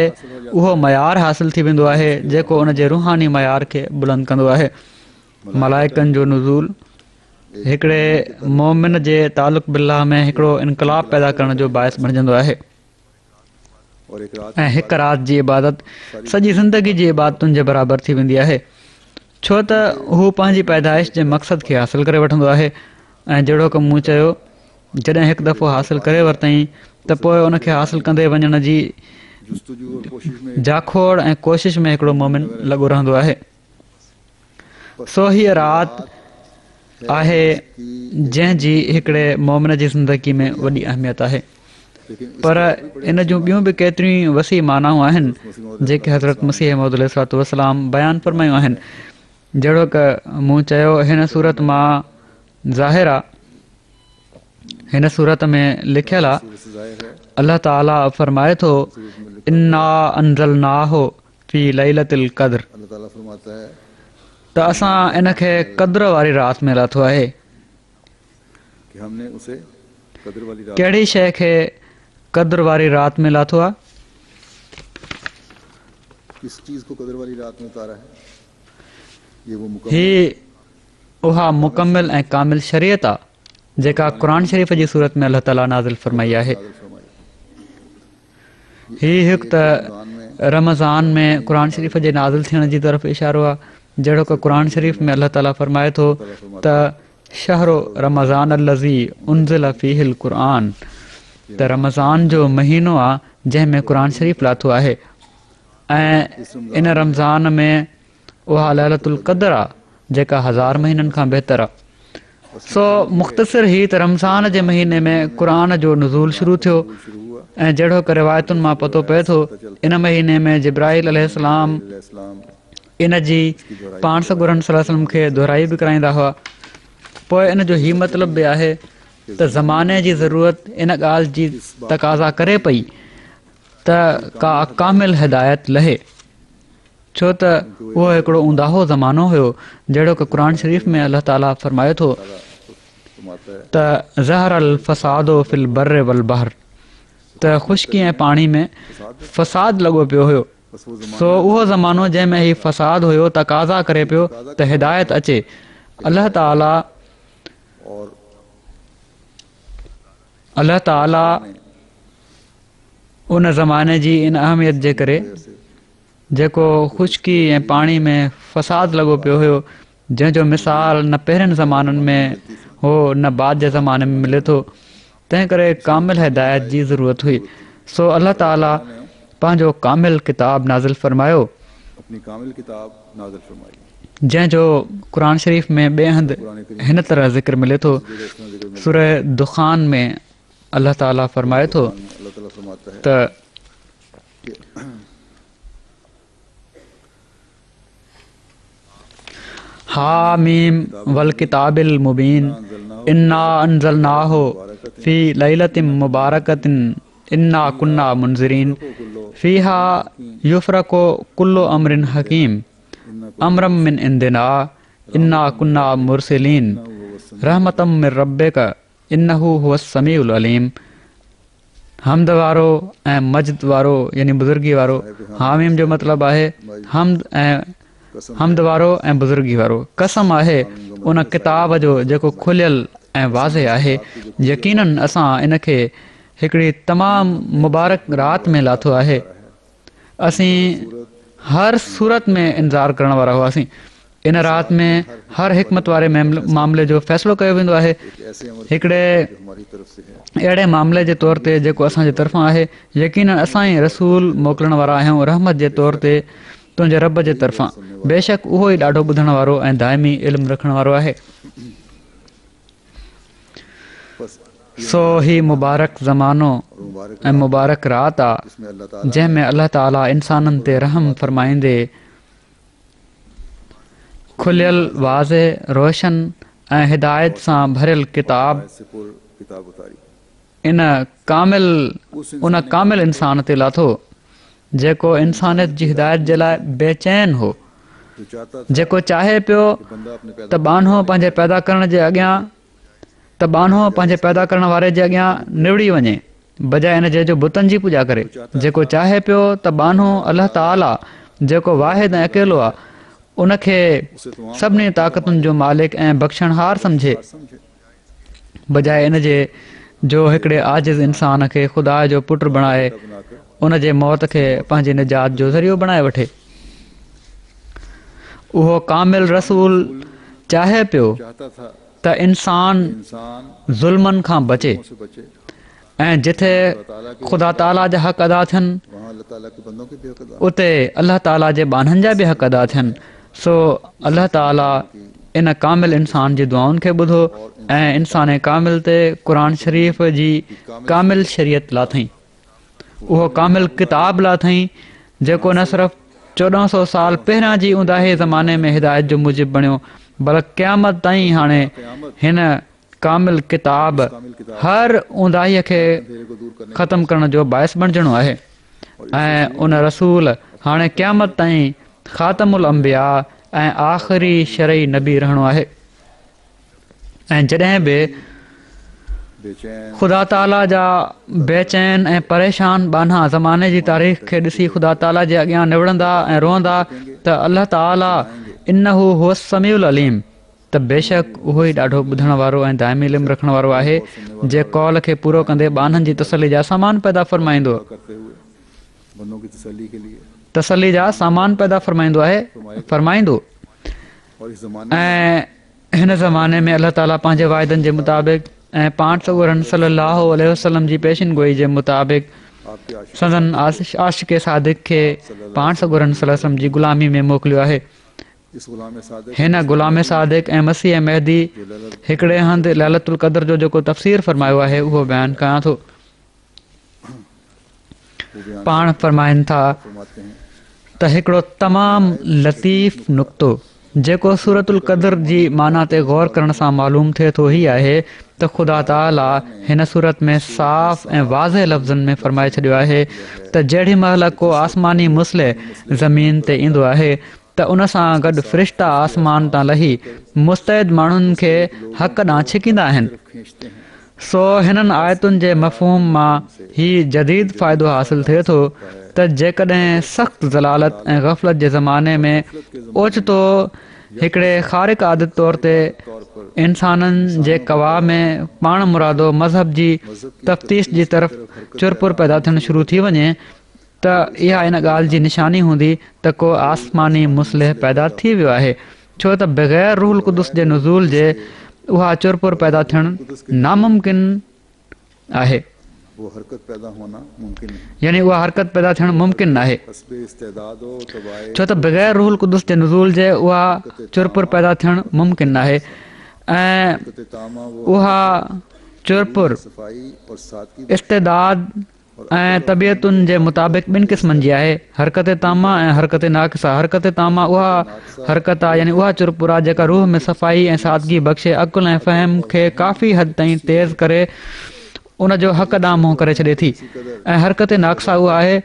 [SPEAKER 3] उहो मयार हासिलु थी वेंदो आहे जेको उन जे रूहानी मयार खे बुलंद कंदो आहे मलाइकनि जो नुज़ूल हिकिड़े मोमिन जे तालुक़ बिल्लाह में हिकिड़ो इनकलाब पैदा करण जो बाइस बणिजंदो आहे
[SPEAKER 2] और एक रात
[SPEAKER 3] ऐं हिकु राति जी इबादत सॼी ज़िंदगी जी इबादतुनि जे बराबरि थी वेंदी आहे छो त हू पंहिंजी पैदाइश जे मक़सद खे हासिलु करे वठंदो आहे ऐं जहिड़ो की मूं चयो जॾहिं हिकु दफ़ो हासिलु करे वरितईं त पोइ उनखे हासिलु कंदे वञण जी
[SPEAKER 2] जुस्तजू और कोशिश में
[SPEAKER 3] जाखोड़ ऐं कोशिश में हिकिड़ो मोमिन लॻो रहंदो आहे सो हीअ राति आहे जंहिंजी हिकिड़े मोमिन जी ज़िंदगी में वॾी अहमियत आहे
[SPEAKER 2] लेकिन
[SPEAKER 3] पर इन जूं ॿियूं बि केतिरियूं वसी मानाऊं आहिनि जेके हज़रत मसीह मौद अलैहिस्सलातु वस्सलाम बयानु फ़रमायूं आहिनि जहिड़ो की मूं चयो हिन सूरत मां ज़ाहिर आहे हिन सूरत में लिखियलु आहे
[SPEAKER 2] ज़ाहिर है
[SPEAKER 3] अल्लाह ताला फरमाए थो इन्ना अंज़लनाहु फी लैलतिल क़द्र
[SPEAKER 2] अल्लाह ताला फरमाता है
[SPEAKER 3] त असां इन खे क़द्र वारी राति में लाथो आहे
[SPEAKER 2] कि हमने उसे कद्र वाली रात
[SPEAKER 3] कहिड़ी शइ खे क़द्र वारी राति में लाथो आहे
[SPEAKER 2] किस चीज को कद्र वाली रात में उतारा है ये वो
[SPEAKER 3] ही उहा मुकमिल ऐं कामिल शरीयत आहे जेका क़ुर शरीफ़ जी सूरत में अल्लाह ताला नाज़िल फरमाई आहे ही हिकु त रमज़ान में क़ुर शरीफ़ जे नाज़िल थियण जी तरफ़ इशारो आहे जहिड़ो की क़ुर शरीफ़ में अल्लाह ताला फरमाए थो त शहरो रमज़ान अल्लज़ी उनज़िल फ़ीहिल क़ुरआन त रमज़ान जो महीनो आहे जंहिंमें क़ुर शरीफ़ लाथो आहे ऐं इन रमज़ान में उहा लैलतुल क़द्र आहे जेका 1000 महीननि खां बहितर आहे सो मुख़्तसिर ही त रमज़ान जे महीने में क़ुर जो नुज़ूल शुरू थियो ऐं जहिड़ो की रिवायतुनि मां पतो पए थो इन महीने में जिब्राइल अलैहिस्सलाम इन जी पाण सॻुरनि सल्लल्लाहु अलैहि वसल्लम खे दुहिराई बि कराईंदा हुआ पोइ इन जो ही मतिलबु बि आहे त ज़माने जी ज़रूरत इन ॻाल्हि जी तक़ाज़ा करे पई त का कामिल हिदायत लहे छो त उहो हिकिड़ो ऊंदाहो ज़मानो हुयो जहिड़ो की क़ुर शरीफ़ में अल्लाह ताला फरमाए थो त ज़हर अल फ़सादो फिल बर्र वल बहर त ख़ुश्की ऐं पाणी में फ़साद लॻो पियो हुयो सो उहो ज़मानो जंहिंमें ही फ़साद हुयो तक़ाज़ा करे पियो त हिदायत अचे अल्लाह ताला उन ज़माने जी इन अहमियत जे करे जेको ख़ुश्की ऐं पाणी में फ़साद लॻो पियो हुयो जंहिंजो मिसाल न पहिरियनि ज़माननि में हो न बाद जे ज़माने में मिले थो तंहिं करे कामिल हिदायत जी ज़रूरत हुई सो अल्लाह ताला पंहिंजो कामिल किताब नाज़िल फरमायो
[SPEAKER 2] अपनी कामिल किताब नाज़िल फरमाई
[SPEAKER 3] जंहिंजो क़ुर शरीफ़ में ॿिए हंधि हिन तरह ज़िक्र मिले थो सूरह दुखान में अल्लाह ताला फरमाए थो
[SPEAKER 2] अल्लाह ताला फरमाता है
[SPEAKER 3] त हामीम वल किताबिल मुबीन इन्ना अंज़लनाहु फी लैलतिन मुबारकतिन इन्ना कुन्ना मुनज़िरीन फीहा युफ़रक़ु कुल्लु अम्रिन हकीम अम्रम मिन इंदिना इन्ना कुन्ना मुरसिलीन रहमतम मिन रब्बिका इन्नहु हुवस समीउल अलीम हमद वारो ऐं मजद वारो यानी बुज़ुर्गी वारो हामीम जो मतिलबु आहे हमद वारो ऐं बुज़ुर्गी वारो कसम आहे उन किताब जो जेको खुलियल ऐं वाज़े आहे। यकीनन असां इन खे हिकिड़ी तमामु मुबारक राति में लाथो आहे। असीं हर सूरत में इंतज़ारु करण वारा हुआसीं। इन राति में हर हिकमत वारे मामले जो फ़ैसिलो कयो वेंदो आहे। हिकिड़े अहिड़े मामले जे तौर ते जेको असांजे तरफ़ां आहे। यकीनन असां ई रसूल मोकिलण वारा आहियूं रहमत जे तौर ते तुंहिंजे रब जे तरफ़ां। बेशक उहो ई ॾाढो ॿुधण वारो ऐं दाइमी इल्मु रखण वारो आहे। सो ही मुबारक ज़मानो ऐं मुबारक राति आहे जंहिंमें अल्लाह ताला इंसाननि ते रहम फ़रमाईंदे खुलियल वाज़े रोशन ऐं हिदायत सां भरियल किताब उन कामिल इंसान ते लाथो जेको इंसानियत जी हिदायत जे लाइ बेचैन हो, जेको चाहे पियो त बानो पंहिंजे पैदा करण जे अॻियां पंहिंजे पैदा करण वारे जे अॻियां निवड़ी वञे बजाए इन जे जो बुतनि जी पूॼा करे। जेको चाहे पियो त बानो अल्लाह ताला जेको वाहिद ऐं अकेलो आहे उनखे सभिनी ताक़तुनि जो मालिक ऐं बख़्शणहार सम्झे बजाए इन जे जो हिकिड़े आजिज़ इंसान खे ख़ुदा जो पुटु बणाए उन जे मौत खे पंहिंजी निजात जो ज़रियो बणाए वठे। उहो कामिल रसूल चाहे पियो त इंसान ज़ुल्मनि खां बचे ऐं जिथे ख़ुदा ताला जा हक़ अदा थियनि उते अल्लाह ताला जे बाननि जा बि हक़ अदा थियनि। सो अल्लाह ताला इन कामिल इंसान जी दुआउनि खे ॿुधो ऐं इंसान कामिल ते क़ुर शरीफ़ जी कामिल शरीयत लाथईं। उहो कामिल किताब लाथईं जेको न सिर्फ़ु 1400 साल पहिरियां जी उंदाहे ज़माने में हिदायत जो मूजिब बणियो बल्कि क़यामत ताईं हाणे हिन कामिल किताब हर उंदाहीअ खे ख़तमु करण जो बाइस बणिजणो आहे ऐं उन रसूल हाणे क़यामत ताईं ख़ातमुल अंबिया ऐं आख़िरी शरई नबी रहणो आहे। ऐं जॾहिं बि ख़ुदा ताला जा बेचैन ऐं परेशान बाना ज़माने जी तारीख़ खे ॾिसी ख़ुदा ताला जे अॻियां निवड़ंदा ऐं रोअंदा त अल्लाह ताला इन्नहु हुव समीउल अलीम त बेशक उहो ई ॾाढो ॿुधण वारो ऐं दाइमी इल्मु रखण वारो आहे जे कौल खे पूरो कंदे बाननि जी तसली जा सामान पैदा फ़रमाईंदो तसली जा सामान पैदा फ़रमाईंदो ऐं हिन ज़माने में अल्लाह ताला पंहिंजे वाइदनि जे मुताबिक़ ऐं पाण सगोरन सल्लल्लाहु अलैहि वसल्लम जी पेशिन गोई जे मुताबिक़ सदन आशिक़ सादिक़ खे पाण सगोरन सल्लल्लाहु अलैहि वसल्लम जी ग़ुलामी में मोकिलियो आहे। हिन ग़ुलाम सादिक़ ऐं मसीह मेहदी हिकिड़े हंधि लैलतुल क़द्र जो जेको तफ़सीर फ़रमायो आहे उहो बयानु कयां थो। पाण फ़रमाइनि था त हिकिड़ो तमामु लतीफ़ नुक़्तो जेको सूरतुल क़द्र जी माना ते गौर करण सां मालूम थिए थो ही आहे त ख़ुदा ताला हिन सूरत में साफ़ ऐं वाज़े लफ़्ज़नि में फ़रमाए छॾियो आहे त जेॾी महिल को आसमानी मुसले ज़मीन ते ईंदो आहे त उन सां गॾु फ़रिश्ता आसमान तां लही मुस्तैद माण्हुनि खे हक़ ॾांहुं छिकींदा आहिनि। सो हिननि आयतुनि जे मफ़हूम मां ही जदीद फ़ाइदो हासिलु थिए थो त जेकॾहिं सख़्तु ज़लालत ऐं ग़फ़लत जे ज़माने में ओचितो हिकिड़े ख़ारिक़ आदत तौर ते इंसाननि जे कवा में पाण मुरादो मज़हब जी तफ़्तीश जी तरफ़ चुरपुर पैदा थियणु शुरू थी वञे त इहा इन ॻाल्हि जी निशानी हूंदी त को आसमानी मुसलिह पैदा थी वियो आहे छो त बग़ैर रूहुल क़ुदुस जे नुज़ूल जे उहा चुरपुर पैदा थियणु नामुमकिन आहे यानी उहा हरकत पैदा थियणु मुमकिन आहे छो त बग़ैर रूहुल क़ुदुस जे नुज़ूल जे उहा चुरपुर पैदा थियणु मुमकिन आहे ऐं उहा चुरपुर इस्तेदाद ऐं तबियतुनि जे मुताबिक़ ॿिनि क़िस्मनि जी आहे हरकत तामा ऐं हरकत नाक़िसा। हरकत तामा उहा हरकत आहे यानी उहा चुरपुर आहे जेका रूह में सफ़ाई ऐं सादगी बख़्शे अक़ुल ऐं फ़हम खे काफ़ी हद ताईं तेज़ करे उन जो हक़ ॾांहुं मुंहुं करे छॾे थी ऐं हरकत नाक़िसा उहा आहे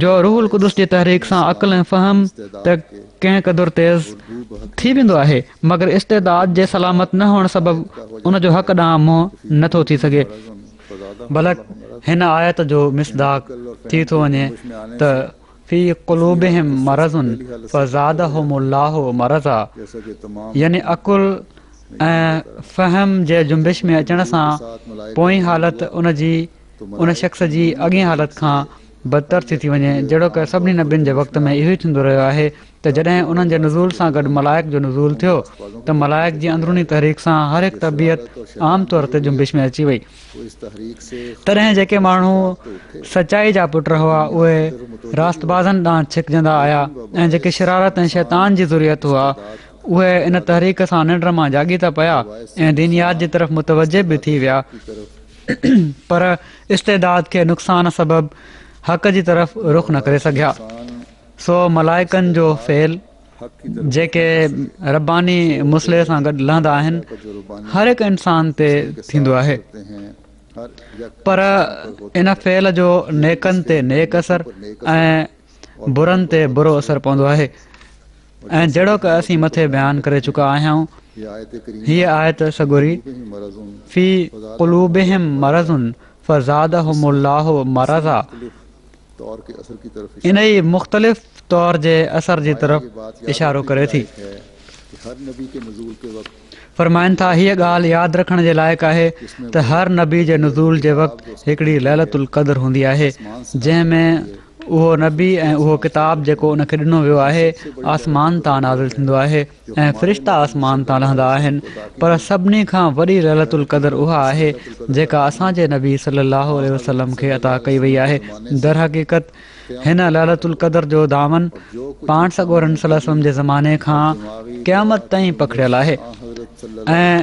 [SPEAKER 3] जो रूहुल क़ुदुस जी तहरीक सां अक़ुल ऐं फ़हम त कंहिं क़दुरु तेज़ थी वेंदो आहे मगर इस्तेदाद जे सलामत न हुअण सबबु उन जो हक़ ॾांहुं मुंहुं नथो थी सघे। बल्कि हिन आयत जो मिसदाक थी थो वञे त फी क़ुलूबिहिम मरज़ुन फ़ज़ादहुमुल्लाहु मरज़ा यानी अक़ुल ऐं फ़हम जे जुंबिश में अचण सां पोइ हालति उन शख़्स जी अॻिए हालति खां बदतर थी वञे, जहिड़ो की सभिनी नबियुनि जे वक़्त में इहो ई थींदो रहियो आहे त जॾहिं उन्हनि जे नुज़ूल सां गॾु मलाइक जो नुज़ूल थियो त मलाइक जी अंदरूनी तहरीक सां हर हिकु तबियत आम तौर ते जुंबिश में अची वई। तॾहिं जेके माण्हू सचाई जा पुट हुआ उहे रास्तबाज़नि ॾांहुं छिकजंदा आया ऐं जेके शरारत ऐं शैतान जी ज़रूरत हुआ उहे इन तहरीक सां निंड मां जाॻी था पिया ऐं दीनियात जी तरफ़ मुतवजे बि थी विया, पर इस्तेदाद खे नुक़सान सबबि हक़ जी तरफ़ रुख़ न करे सघिया। सो मलाइकनि जो फेल जेके रब्बानी मुसले सां गॾु लहंदा आहिनि हर हिकु इंसान ते थींदो आहे, पर इन फेल जो नेकनि ते नेक असरु ऐं बुरनि ते बुरो असरु पवंदो आहे। ऐं जहिड़ो की असीं मथे बयानु करे चुका आहियूं, हीअ आयत सगुरी फी क़ुलूबिहिम मरज़ुन फ़ज़ादहुमुल्लाहु मरज़ा इन ई मुख़्तलिफ़ तौर जे असर जी तरफ़ इशारो करे थी। फरमाइनि था हीअ ॻाल्हि यादि रखण जे लाइक़ु आहे त हर नबी जे नुज़ूल जे वक़्तु हिकिड़ी लैलतुल क़द्र हूंदी आहे जंहिंमें उहो नबी ऐं उहो किताब जेको उनखे ॾिनो वियो आहे आसमान तां नाज़िल थींदो आहे ऐं फ़रिश्ता आसमान तां लहंदा आहिनि, पर सभिनी खां वॾी लैलतुल क़द्र उहा आहे जेका असांजे नबी सल्लल्लाहु अलैहि वसल्लम खे अता कई वई आहे। दर हक़ीक़त हिन लैलतुल क़द्र जो दामन पाण सॻोरनि सल्लल्लाहु अलैहि वसल्लम जे ज़माने खां क़यामत ताईं पखड़ियल आहे ऐं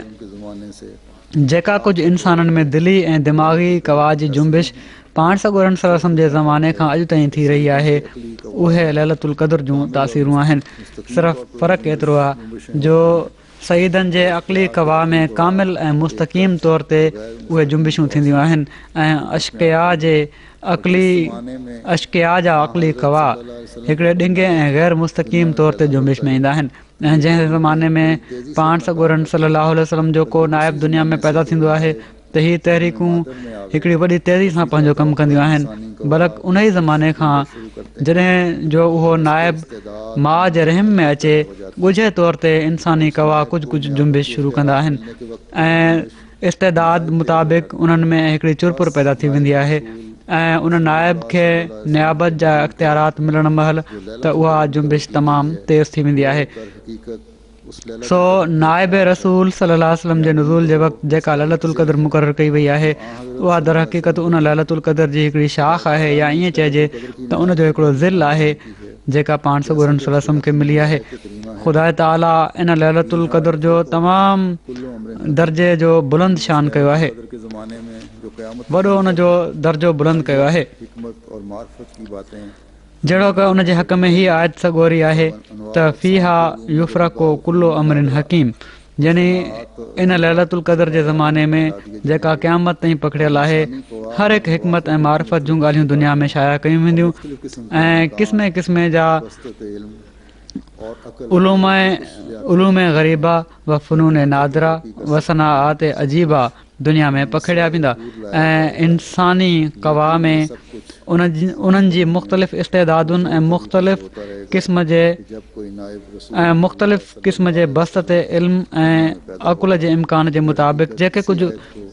[SPEAKER 3] जेका कुझु इंसाननि में दिली ऐं दिमाग़ी कवा जी जुंबिश पाण सॻोरनि सल्लल्लाहु अलैहि वसल्लम जे ज़माने खां अॼु ताईं थी रही आहे उहे लैलतुल क़द्र जूं तासीरूं आहिनि। सिर्फ़ु फ़र्क़ु एतिरो आहे जो सईदनि जे अक़ली कवा में कामिल ऐं मुस्तक़ीम तौर ते उहे जुंबिशूं थींदियूं आहिनि ऐं अशकिया जा अक़ली कवा हिकिड़े ॾिंगे ऐं ग़ैर मुस्तक़ीम तौर ते जुंबिश में ईंदा आहिनि ऐं जंहिं ज़माने में पाण सॻोरनि सल्लल्लाहु अलैहि वसल्लम जो को नाइब दुनिया में पैदा थींदो आहे त हीअ तहरीकूं हिकिड़ी वॾी तेज़ी सां पंहिंजो कमु कंदियूं आहिनि, बल्कि उन ई ज़माने खां जॾहिं जो उहो नाइब माउ जे रहम में अचे ॻुझे तौर ते इंसानी कवा कुझु कुझु जुंबिश शुरू कंदा आहिनि ऐं इस्तेदाद मुताबिक़ उन्हनि में हिकिड़ी चुरपुर पैदा थी वेंदी आहे ऐं उन नाइब खे नियाबत जा इख़्तियारात मिलण महिल त उहा जुंबिश तमामु तेज़ थी वेंदी आहे। सो नाइब रसूल सल्लल्लाहु अलैहि वसल्लम जे नुज़ूल जे वक़्तु जेका लैलतुल क़द्र मुक़ररु कई वई आहे उहा दर हक़ीक़त उन लैलतुल क़द्र जी हिकिड़ी शाख़ आहे या ईअं चइजे त उनजो हिकिड़ो ज़िल आहे जेका पाण सॻोरनि सल्लल्लाहु अलैहि वसल्लम खे मिली आहे। ख़ुदा ताला इन लैलतुल क़द्र जो तमामु दर्जे जो बुलंद शान कयो आहे, वॾो उनजो दर्जो बुलंद कयो आहे, जहिड़ो की उन जे हक़ में हीअ आयत सॻोरी आहे त फ़ीहा युफ़रक़ु कुल्लु अमरिन हकीम, यानी इन लैलतुल क़द्र जे ज़माने में जेका क़यामत ताईं पकड़ियल आहे हर हिकु हिकमत ऐं मारिफत जूं ॻाल्हियूं दुनिया में शाया कयूं वेंदियूं ऐं क़िस्म क़िस्म जा उलूम ग़रीबा व फ़नून नादिरा व सनाआत अजीबा दुनिया में पखड़िया वेंदा ऐं इंसानी कवा में उन्हनि जी मुख़्तलिफ़ इस्तेदादुनि ऐं मुख़्तलिफ़ क़िस्म जे बस्त ते इल्म ऐं अक़ुल जे इम्कान जे मुताबिक़ जेके कुझु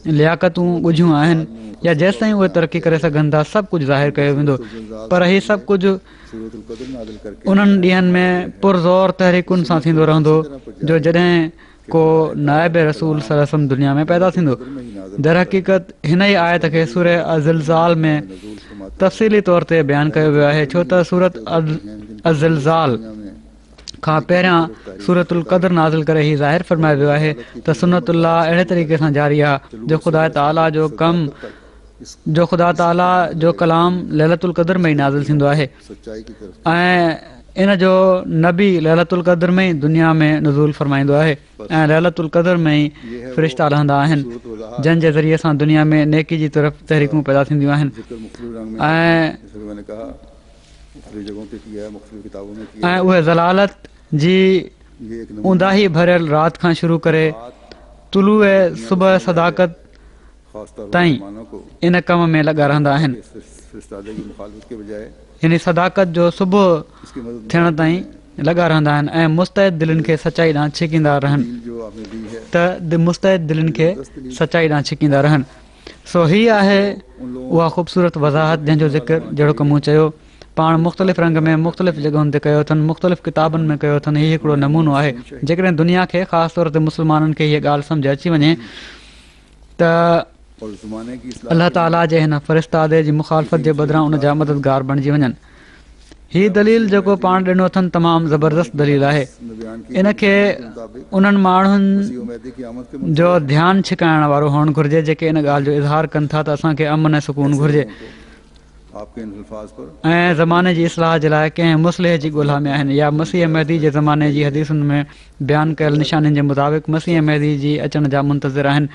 [SPEAKER 3] लियाक़तूं ॻुझियूं आहिनि या जेसि ताईं उहे तरक़ी करे सघनि था सभु कुझु ज़ाहिरु कयो वेंदो, पर हीउ सभु कुझु उन्हनि ॾींहंनि में पुरज़ोर तहरीकुनि सां थींदो रहंदो जो जॾहिं को नाइब रसूल सल्लल्लाहु अलैहि वसल्लम दुनिया में पैदा थींदो। दर हक़ीक़त हिन ई आयत खे सूरह अज़िलज़ाल में तफ़सीली तौर ते बयानु कयो वियो आहे, छो त सूरत अज़िलज़ाल खां पहिरियां सूरतुल क़द्र नाज़िल करे ही ज़ाहिर फ़रमायो वियो आहे त सुन्नतुल्लाह अहिड़े तरीक़े सां जारी आहे जो ख़ुदा ताला जो कलाम लैलतुल क़द्र में ई नाज़िल थींदो आहे ऐं इन जो नबी लैलतुल क़द्र में ई दुनिया में नुज़ूल फ़रमाईंदो आहे ऐं लैलतुल क़द्र में ई फ़रिश्ता रहंदा आहिनि जंहिं जे ज़रिए सां दुनिया में नेकी जी तरफ़ तहरीकूं पैदा थींदियूं आहिनि ऐं उहे ज़लालत जी ऊंदाही भरियल राति खां शुरू करे तुलूए सुबह सदाकत ताईं इन कम में लॻा रहंदा आहिनि। यानी सदाकत जो सुबुह थियण ताईं लॻा रहंदा आहिनि ऐं मुस्तैद दिलनि खे सचाई ॾांहुं छिकींदा रहनि
[SPEAKER 2] दिल जो आपने दी है
[SPEAKER 3] त मुस्तैद दिलनि खे सचाई ॾांहुं छिकींदा रहनि। सो हीअ आहे उहा ख़ूबसूरत वज़ाहत जंहिंजो ज़िक्र जहिड़ो की मूं चयो पाण मुख़्तलिफ़ रंग में मुख़्तलिफ़ जॻहियुनि ते कयो अथनि, मुख़्तलिफ़ किताबनि में कयो अथनि। हीउ हिकिड़ो नमूनो आहे। जेकॾहिं दुनिया खे ख़ासि तौर ते मुस्लमाननि खे हीअ ॻाल्हि सम्झ अची वञे त
[SPEAKER 2] और ज़माने की इस्लाह
[SPEAKER 3] अलाह ताला जे हिन फ़रिश्तादे जी मुखालफ़त जे बदिरां उन जा मददगार बणिजी वञनि। हीअ दलील जेको पाण ॾिनो अथनि तमामु ज़बरदस्त दलील आहे।
[SPEAKER 2] ने बयान की
[SPEAKER 3] इन खे
[SPEAKER 2] मुताबिक
[SPEAKER 3] उन्हनि माण्हुनि
[SPEAKER 2] मसीह उम्मती की आमद के
[SPEAKER 3] जो ध्यानु छिकाइण वारो हुअणु घुरिजे जेके इन ॻाल्हि जो इज़हार कनि था त असांखे अमन ऐं सुकून घुरिजे
[SPEAKER 2] आपके इन अल्फाज पर
[SPEAKER 3] ऐं ज़माने जी इस्लाह जे लाइ कंहिं मुस्लिह जी ॻोल्हा में आहिनि या मसीह महदी जे ज़माने जी हदीसुनि में बयानु कयल निशानियुनि जे मुताबिक़ मसीह महदी जी अचण जा मुंतज़िर आहिनि।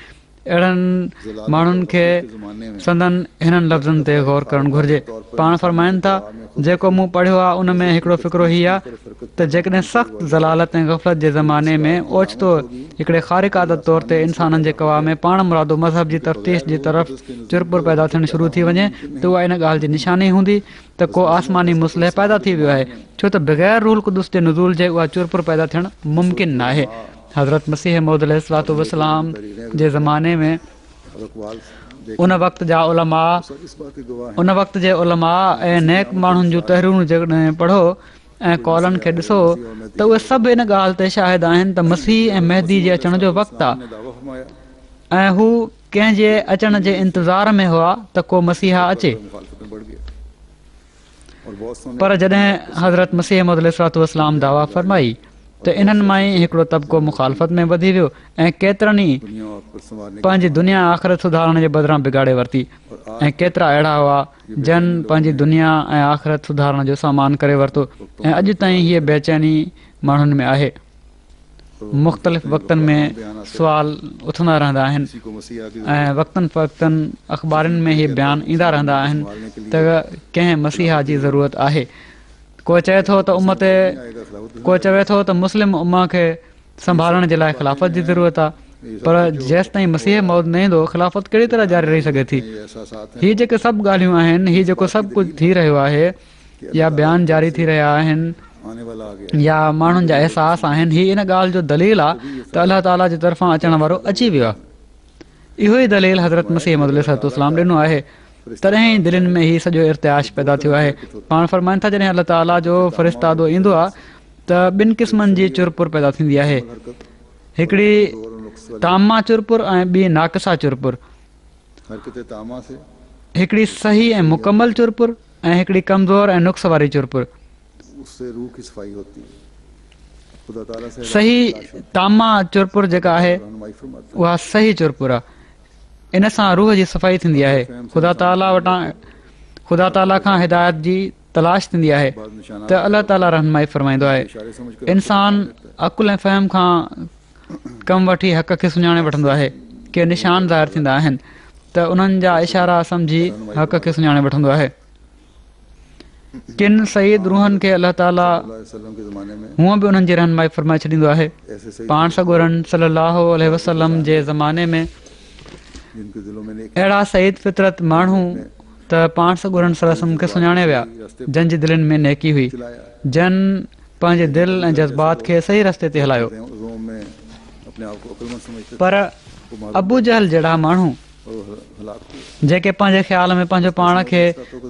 [SPEAKER 3] अहिड़नि माण्हुनि खे संदन हिननि लफ़्ज़नि ते गौर करणु घुरिजे। पाण फरमाइनि था जेको मूं पढ़ियो आहे उन में हिकिड़ो फ़िक्रो हीअ आहे त जेकॾहिं सख़्तु ज़लालत ऐं ग़फ़लत जे ज़माने में ओचितो हिकिड़े ख़ारिक़ आदत तौर ते इंसाननि जे कवा में पाण मुरादो मज़हब जी तफ़्तीश जी तरफ़ चुरपुर पैदा थियणु शुरू थी वञे त उहा इन ॻाल्हि जी निशानी हूंदी त को आसमानी मुस्लिह पैदा थी वियो आहे, छो त बग़ैर रूहुल क़ुदुस जे नुज़ूल जे उहा चुरपुर पैदा थियणु मुमकिन न आहे। हज़रत मसीह मौद अलैहिस्सलातु वस्सलाम जे ज़माने में उन वक़्त जा उलमा
[SPEAKER 2] इस बात के गवाह
[SPEAKER 3] उन वक़्त जे उलमा ऐं नेक माण्हुनि जूं तहरीरूं जेकॾहिं पढ़ो ऐं कॉलनि खे ॾिसो त उहे सभु इन ॻाल्हि ते शाहिद आहिनि त मसीह ऐं मेहदी जे अचण जो वक़्तु आहे
[SPEAKER 2] ने दावा फरमाया
[SPEAKER 3] ऐं हू कंहिंजे अचण जे इंतज़ार में हुआ त को मसीहा अचे।
[SPEAKER 2] मुखालफतें बढ़ गई और बहुत समय
[SPEAKER 3] पर जॾहिं हज़रत मसीह मौद अलैहिस्सलातु वस्सलाम दावा फरमाई त इन्हनि मां ई हिकिड़ो तबिको मुखालफ़त में वधी वियो ऐं केतिरनि ई
[SPEAKER 2] दुनिया पर संवारने
[SPEAKER 3] पंहिंजी दुनिया आख़िरत सुधारण जे बदिरां बिगाड़े वरिती ऐं केतिरा अहिड़ा हुआ जन पंहिंजी दुनिया ऐं आख़िरत सुधारण जो सामान करे वरितो ऐं अॼु ताईं हीअ बेचैनी माण्हुनि में आहे। मुख़्तलिफ़ वक़्तनि में सुवाल उथंदा रहंदा आहिनि
[SPEAKER 2] किसी को मसीहा की
[SPEAKER 3] ऐं वक़्तनि फ़क़्तनि अख़बारुनि में हीअ बयानु ईंदा रहंदा आहिनि त कंहिं मसीहा जी ज़रूरत आहे। को चए थो त उम्मत को चवे थो त मुस्लिम उम्मा खे संभालण जे लाइ ख़िलाफ़त जी ज़रूरत आहे, पर जेसि ताईं मसीह मौद न ईंदो ख़िलाफ़त कहिड़ी तरह जारी रही सघे थी।
[SPEAKER 2] एहसासात
[SPEAKER 3] हीअ जेके सभु ॻाल्हियूं आहिनि, हीअ जेको सभु कुझु थी रहियो आहे या बयान जारी थी रहिया आहिनि
[SPEAKER 2] आने वाला आ गया
[SPEAKER 3] या माण्हुनि जा अहसास आहिनि, हीअ इन ॻाल्हि जो दलील आहे त अलाह ताला जे तरफ़ां अचण वारो अची वियो आहे। इहो ई दलील हज़रत मसीह मौद अलैहिस्सलाम ॾिनो आहे। तॾहिं ई दिलनि में हीउ सॼो इर्तियाश पैदा थियो आहे। पाण फरमाइनि था जॾहिं अलाह ताला जो फ़रिश्तादो ईंदो आहे त ॿिनि क़िस्मनि जी चुरपुर पैदा थींदी आहे, हिकिड़ी तामा चुरपुर ऐं ॿी नाक़िसा चुरपुर,
[SPEAKER 2] हरकत तामा से
[SPEAKER 3] हिकिड़ी सही ऐं मुकमल चुरपुर ऐं हिकिड़ी कमज़ोर ऐं नुक्स वारी चुरपुर।
[SPEAKER 2] उससे रूह की सफाई होती है। खुदा ताला से
[SPEAKER 3] सही तामा चुरपुर जेका आहे
[SPEAKER 2] रहनुमाई फरमाता
[SPEAKER 3] उहा सही चुरपुर आहे, इन सां रूह जी सफ़ाई थींदी आहे। ख़ुदा ताला खां हिदायत जी तलाश थींदी आहे त अलाह ताला रहनुमाई फरमाईंदो आहे। इंसान अकुल ऐं फ़हम खां कमु वठी हक़ खे सुञाणे वठंदो आहे। के निशान ज़ाहिर थींदा आहिनि त उन्हनि जा इशारा सम्झी हक़ खे सुञाणे वठंदो आहे। किन सईद रूहनि खे अलाह ताला
[SPEAKER 2] वसल्लम के ज़माने में
[SPEAKER 3] हूअं बि उन्हनि जी रहनुमाई फरमाए छॾींदो आहे।
[SPEAKER 2] ऐसे सही
[SPEAKER 3] पाण सॻोरन सल्लल्लाहु अलैहि वसल्लम जे ज़माने में
[SPEAKER 2] जिनके दिलों में नेक
[SPEAKER 3] अहिड़ा सईद फितरत माण्हू त पाण सॻोरन सल्लल्लाहु खे सुञाणे विया जंहिंजी दिलनि में नेकी हुई, जन पंहिंजे दिलि ऐं जज़्बात खे सही रस्ते ते हलायो।
[SPEAKER 2] रोम में अपने आप को अक्लमंद समझते
[SPEAKER 3] पर अबू जहल जहिड़ा माण्हू
[SPEAKER 2] और हलाक हुए।
[SPEAKER 3] जेके पंहिंजे ख़्याल में पंहिंजो पाण खे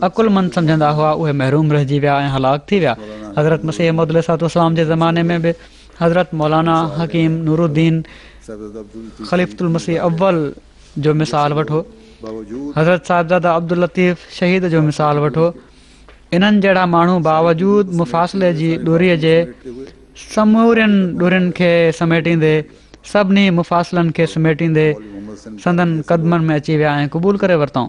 [SPEAKER 3] अकुलमंद सम्झंदा हुआ उहे महरूम रहिजी विया ऐं हलाक थी विया। हज़रत मसीह मौद अलैहिस्सलाम जे ज़माने में बि हज़रत मौलाना हकीम नूरुद्दीन
[SPEAKER 2] साहिबज़ादा अब्दुल
[SPEAKER 3] ख़लीफ़ुल मसीह अव्वल जो मिसाल वठो,
[SPEAKER 2] बावजूद
[SPEAKER 3] हज़रत साहिबज़ादा अब्दुल लतीफ़ शहीद जो मिसाल वठो। इन्हनि जहिड़ा माण्हू बावजूद मुफ़ासिले जी ॾोरीअ जे समूरनि ॾोरियुनि खे समेटींदे सभिनी मुफ़ासिलनि खे समेटींदे संदन क़दमनि में अची विया ऐं क़बूल करे वरितऊं।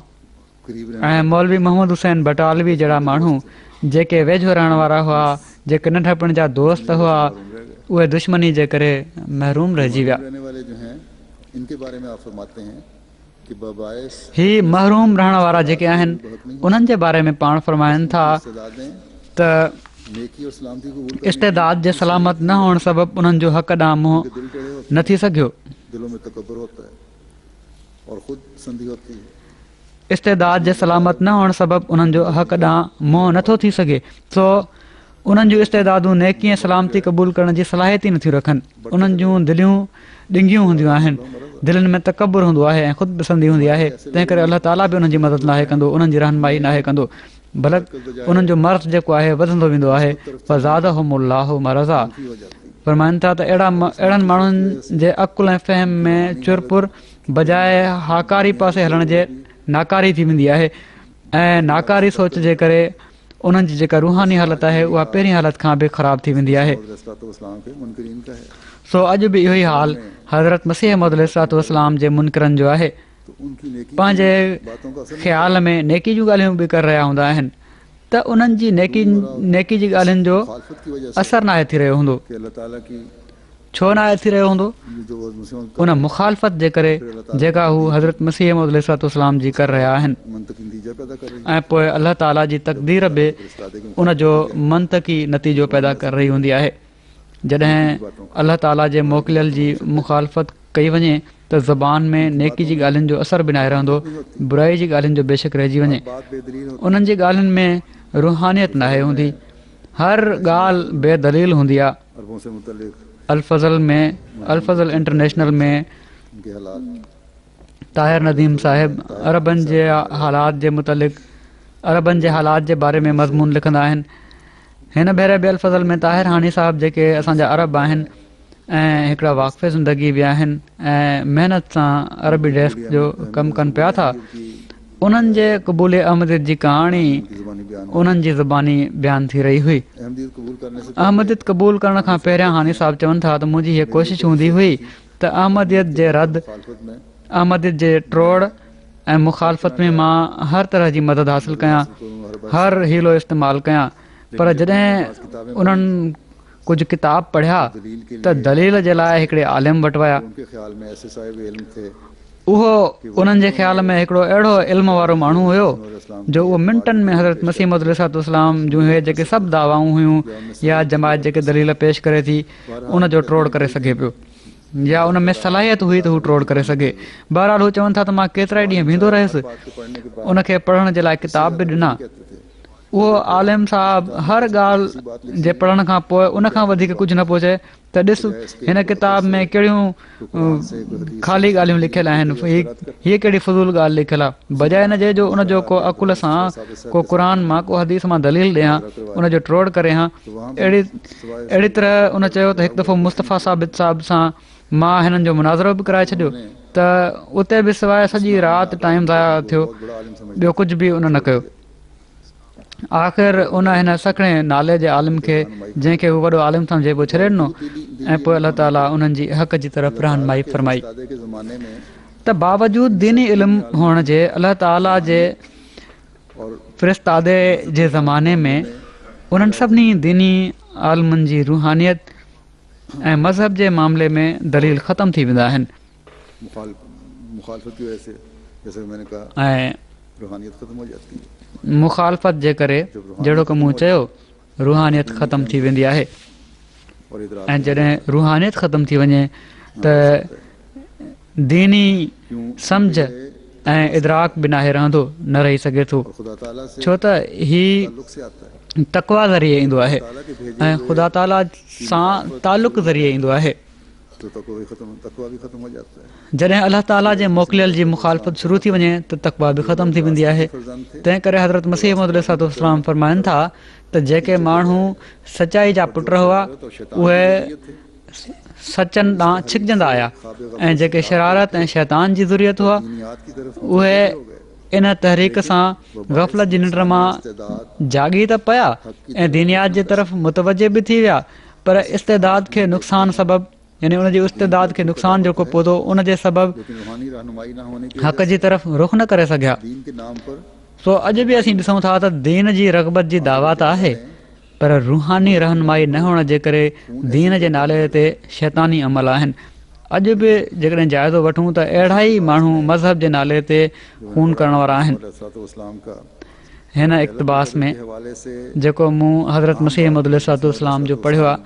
[SPEAKER 2] करीब
[SPEAKER 3] ऐं मौलवी मोहम्मद हुसैन बटालवी जहिड़ा माण्हू जेके वेझो रहण वारा हुआ, जेके नंढपण जा दोस्त हुआ, उहे दुश्मनी जे करे महरूम रहिजी विया।
[SPEAKER 2] रहने वाले जो हैं इनके बारे में आप फरमाते हैं कि बबाइस
[SPEAKER 3] ही महरूम रहण वारा जेके आहिनि उन्हनि जे बारे में पाण फरमाइनि था
[SPEAKER 2] इस्तेदादें
[SPEAKER 3] त
[SPEAKER 2] नेकी और सलामती को कबूल
[SPEAKER 3] इस्तेदाद जे सलामत न हुअण सबबि उन्हनि जो हक़ ॾांहुं मुंहुं
[SPEAKER 2] दिल टेढ़े होते
[SPEAKER 3] न थी सघियो।
[SPEAKER 2] दिलों में तकब्बुर होता है और खुद संधि होती है।
[SPEAKER 3] इस्तेदाद जे सलामत न हुअण सबबि उन्हनि जो हक़ ॾांहुं मुंहुं नथो थी सघे। सो उन्हनि जूं इस्तेदादूं नेकी ऐं सलामती क़बूल करण जी सलाहियत ई नथियूं रखनि। उन्हनि जूं दिलियूं ॾिंगियूं हूंदियूं आहिनि, दिलनि में तकबुर हूंदो आहे ऐं ख़ुदि पसंदी हूंदी आहे। तंहिं करे अलाह ताला बि उन्हनि जी मदद नाहे कंदो, उन्हनि जी रहनुमाई नाहे कंदो। भले उन्हनि जो मर्ज़ जेको आहे वधंदो वेंदो आहे। फ़ज़ादहुमुल्लाहु मरज़ा फरमाइनि था त अहिड़नि माण्हुनि जे अकुल ऐं फ़हम में चुरपुर बजाए हाकारी पासे हलण जे नाकारी थी वेंदी आहे ऐं नाकारी सोच जे करे उन्हनि जी जेका रूहानी हालत आहे उहा पहिरीं हालत खां बि ख़राब थी वेंदी आहे। सो अॼु बि इहो ई हाल हज़रत मसीह मौद अलैहिस्सलाम जे मुनकरनि जो आहे। पंहिंजे ख़्याल में नेकी जूं ॻाल्हियूं बि करे रहिया हूंदा आहिनि त उन्हनि जी नेकी जी ॻाल्हियुनि जो असरु नाहे थी रहियो हूंदो। छो नाहे थी रहियो हूंदो? उन मुखालफ़त जे करे जेका हू हज़रत मसीह मौद अलैहिस्सलाम जी करे रहिया आहिनि ऐं पोइ अलाह ताला जी तक़दीर बि उन जो मंतकी नतीजो पैदा करे रही हूंदी आहे। जॾहिं अलाह ताला जे मोकिलियल जी मुखालफ़त कई वञे त ज़बान में नेकी जी ॻाल्हियुनि जो असरु बि नाहे रहंदो, बुराई जी ॻाल्हियुनि जो बेशक रहिजी वञे। उन्हनि जी ॻाल्हियुनि में रूहानियत नाहे हूंदी, हर ॻाल्हि बेदलील हूंदी आहे। अल-फज़ल इंटरनेशनल में ताहिर नदीम साहिब अरबनि जे हालात जे बारे में मज़मून लिखंदा आहिनि। हिन भेरे बि अल-फज़ल में ताहिर हानी साहिब जेके असांजा अरब आहिनि ऐं हिकिड़ा वाक़फ़े ज़िंदगी बि आहिनि ऐं महिनत सां अरबी डेस्क जो कमु कनि पिया था, उन्हनि जे क़बूल अहमदियत जी कहाणी उन्हनि जी ज़ुबानी बयानु थी रही हुई। अहमदियत क़बूल करण खां पहिरियां हानी साहिब चवनि था त मुंहिंजी हीअ कोशिशि हूंदी हुई त अहमदियत जे रद्द, अहमदियत जे ट्रोड़ ऐं मुखालफ़त में मां हर तरह जी मदद हासिलु कयां, हर हीलो इस्तेमालु कयां। पर जॾहिं उन्हनि कुझु किताब पढ़िया त दलील जे लाइ हिकिड़े आलिम वटि विया। उहो उन्हनि जे ख़्याल में हिकिड़ो अहिड़ो इल्म वारो माण्हू हुयो जो उहो मिंटनि में हज़रत मसीह मौद अलैहिस्सलाम जूं इहे जेके सभु दावाऊं हुयूं या जमायत जेके दलील पेश करे थी उनजो ट्रोड़ करे सघे पियो, या उन में सलाहियत हुई त हू ट्रोड़ करे सघे। बहरहाल हू चवनि था त मां केतिरा ई ॾींहं बीहंदो रहियुसि, उनखे पढ़ण जे लाइ किताब बि ॾिना। उहो आलिम साहिबु हर ॻाल्हि जे पढ़ण खां पोइ उनखां वधीक कुझु न पियो चए त ॾिस हिन किताब में कहिड़ियूं ख़ाली ॻाल्हियूं लिखियलु आहिनि, हीअ कहिड़ी फज़ूल ॻाल्हि लिखियलु आहे। बजाए हिन जे जो उनजो को अकुल सां को क़ुर मां को हदीस मां दलील ॾियां, उनजो ट्रोड़ करे हा। अहिड़ी तरह उन चयो त हिकु दफ़ो मुस्तफ़ा साबित साहिब सां मां हिननि जो मुनाज़रो बि कराए छॾियो त उते बि सवाइ सॼी राति टाइम ज़ाया थियो, ॿियो कुझु बि उन न कयो। आख़िर उन हिन सखणे नाले जे आलिम खे जंहिंखे हू वॾो आलिम सम्झे पोइ छॾे ॾिनो ऐं पोइ अलाह ताला उन्हनि जी हक़ जी तरफ़ रहनुमाई फरमाई त बावजूद दीनी इल्मु हुअण जे अलाह ताला जे फ़िरिस्तादे जे ज़माने में उन्हनि सभिनी दीनी आलिमनि जी रूहानियत ऐं मज़हब जे मामले में दलील ख़तमु थी वेंदा आहिनि ऐं मुखालफ़त जे करे जहिड़ो की मूं चयो रूहानियत ख़तमु थी वेंदी आहे। ऐं जॾहिं रूहानियत ख़तमु थी वञे त दीनी सम्झ ऐं इदराक बि नाहे रहंदो, न रही सघे थो, छो त ही तक़वा ज़रिए ईंदो आहे ऐं ख़ुदा ताला सां तालुक़ ज़रिए ईंदो आहे। जॾहिं अलाह ताला जे मोकिलियल जी मुखालफ़त शुरू थी वञे त तक़वा बि ख़तमु थी वेंदी आहे। तंहिं करे हज़रत मसीह मौद अलैहिस्सलाम फरमाइनि था त जेके माण्हू सचाई जा पुट हुआ उहे सचनि ॾांहुं छिकजंदा आया ऐं जेके शरारत ऐं शैतान जी ज़ुरियत हुआ उहे इन तहरीक सां ग़फ़लत जी निंड मां जागी त पिया ऐं दीनियात जे तरफ़ मुतवजे बि थी विया, पर इस्तेदाद खे नुक़सान सबबु यानी उनजी इस्तेदाद खे नुक़सान जेको पहुतो उन जे सबबु हक़ जी तरफ़ रुख़ न करे सघिया। सो अॼु बि असीं ॾिसूं था त दीन जी रग़बत जी दावा त आहे, पर रूहानी रहनुमाई न हुअण जे करे दीन जे नाले ते शैतानी अमल आहिनि। अॼु बि जेकॾहिं जाइज़ो वठूं त अहिड़ा ई माण्हू मज़हब जे नाले ते खून करण वारा आहिनि। हिन इक़्तिबास में जेको मूं हज़रत मसीह मौद अलैहिस्सलाम जो पढ़ियो आहे,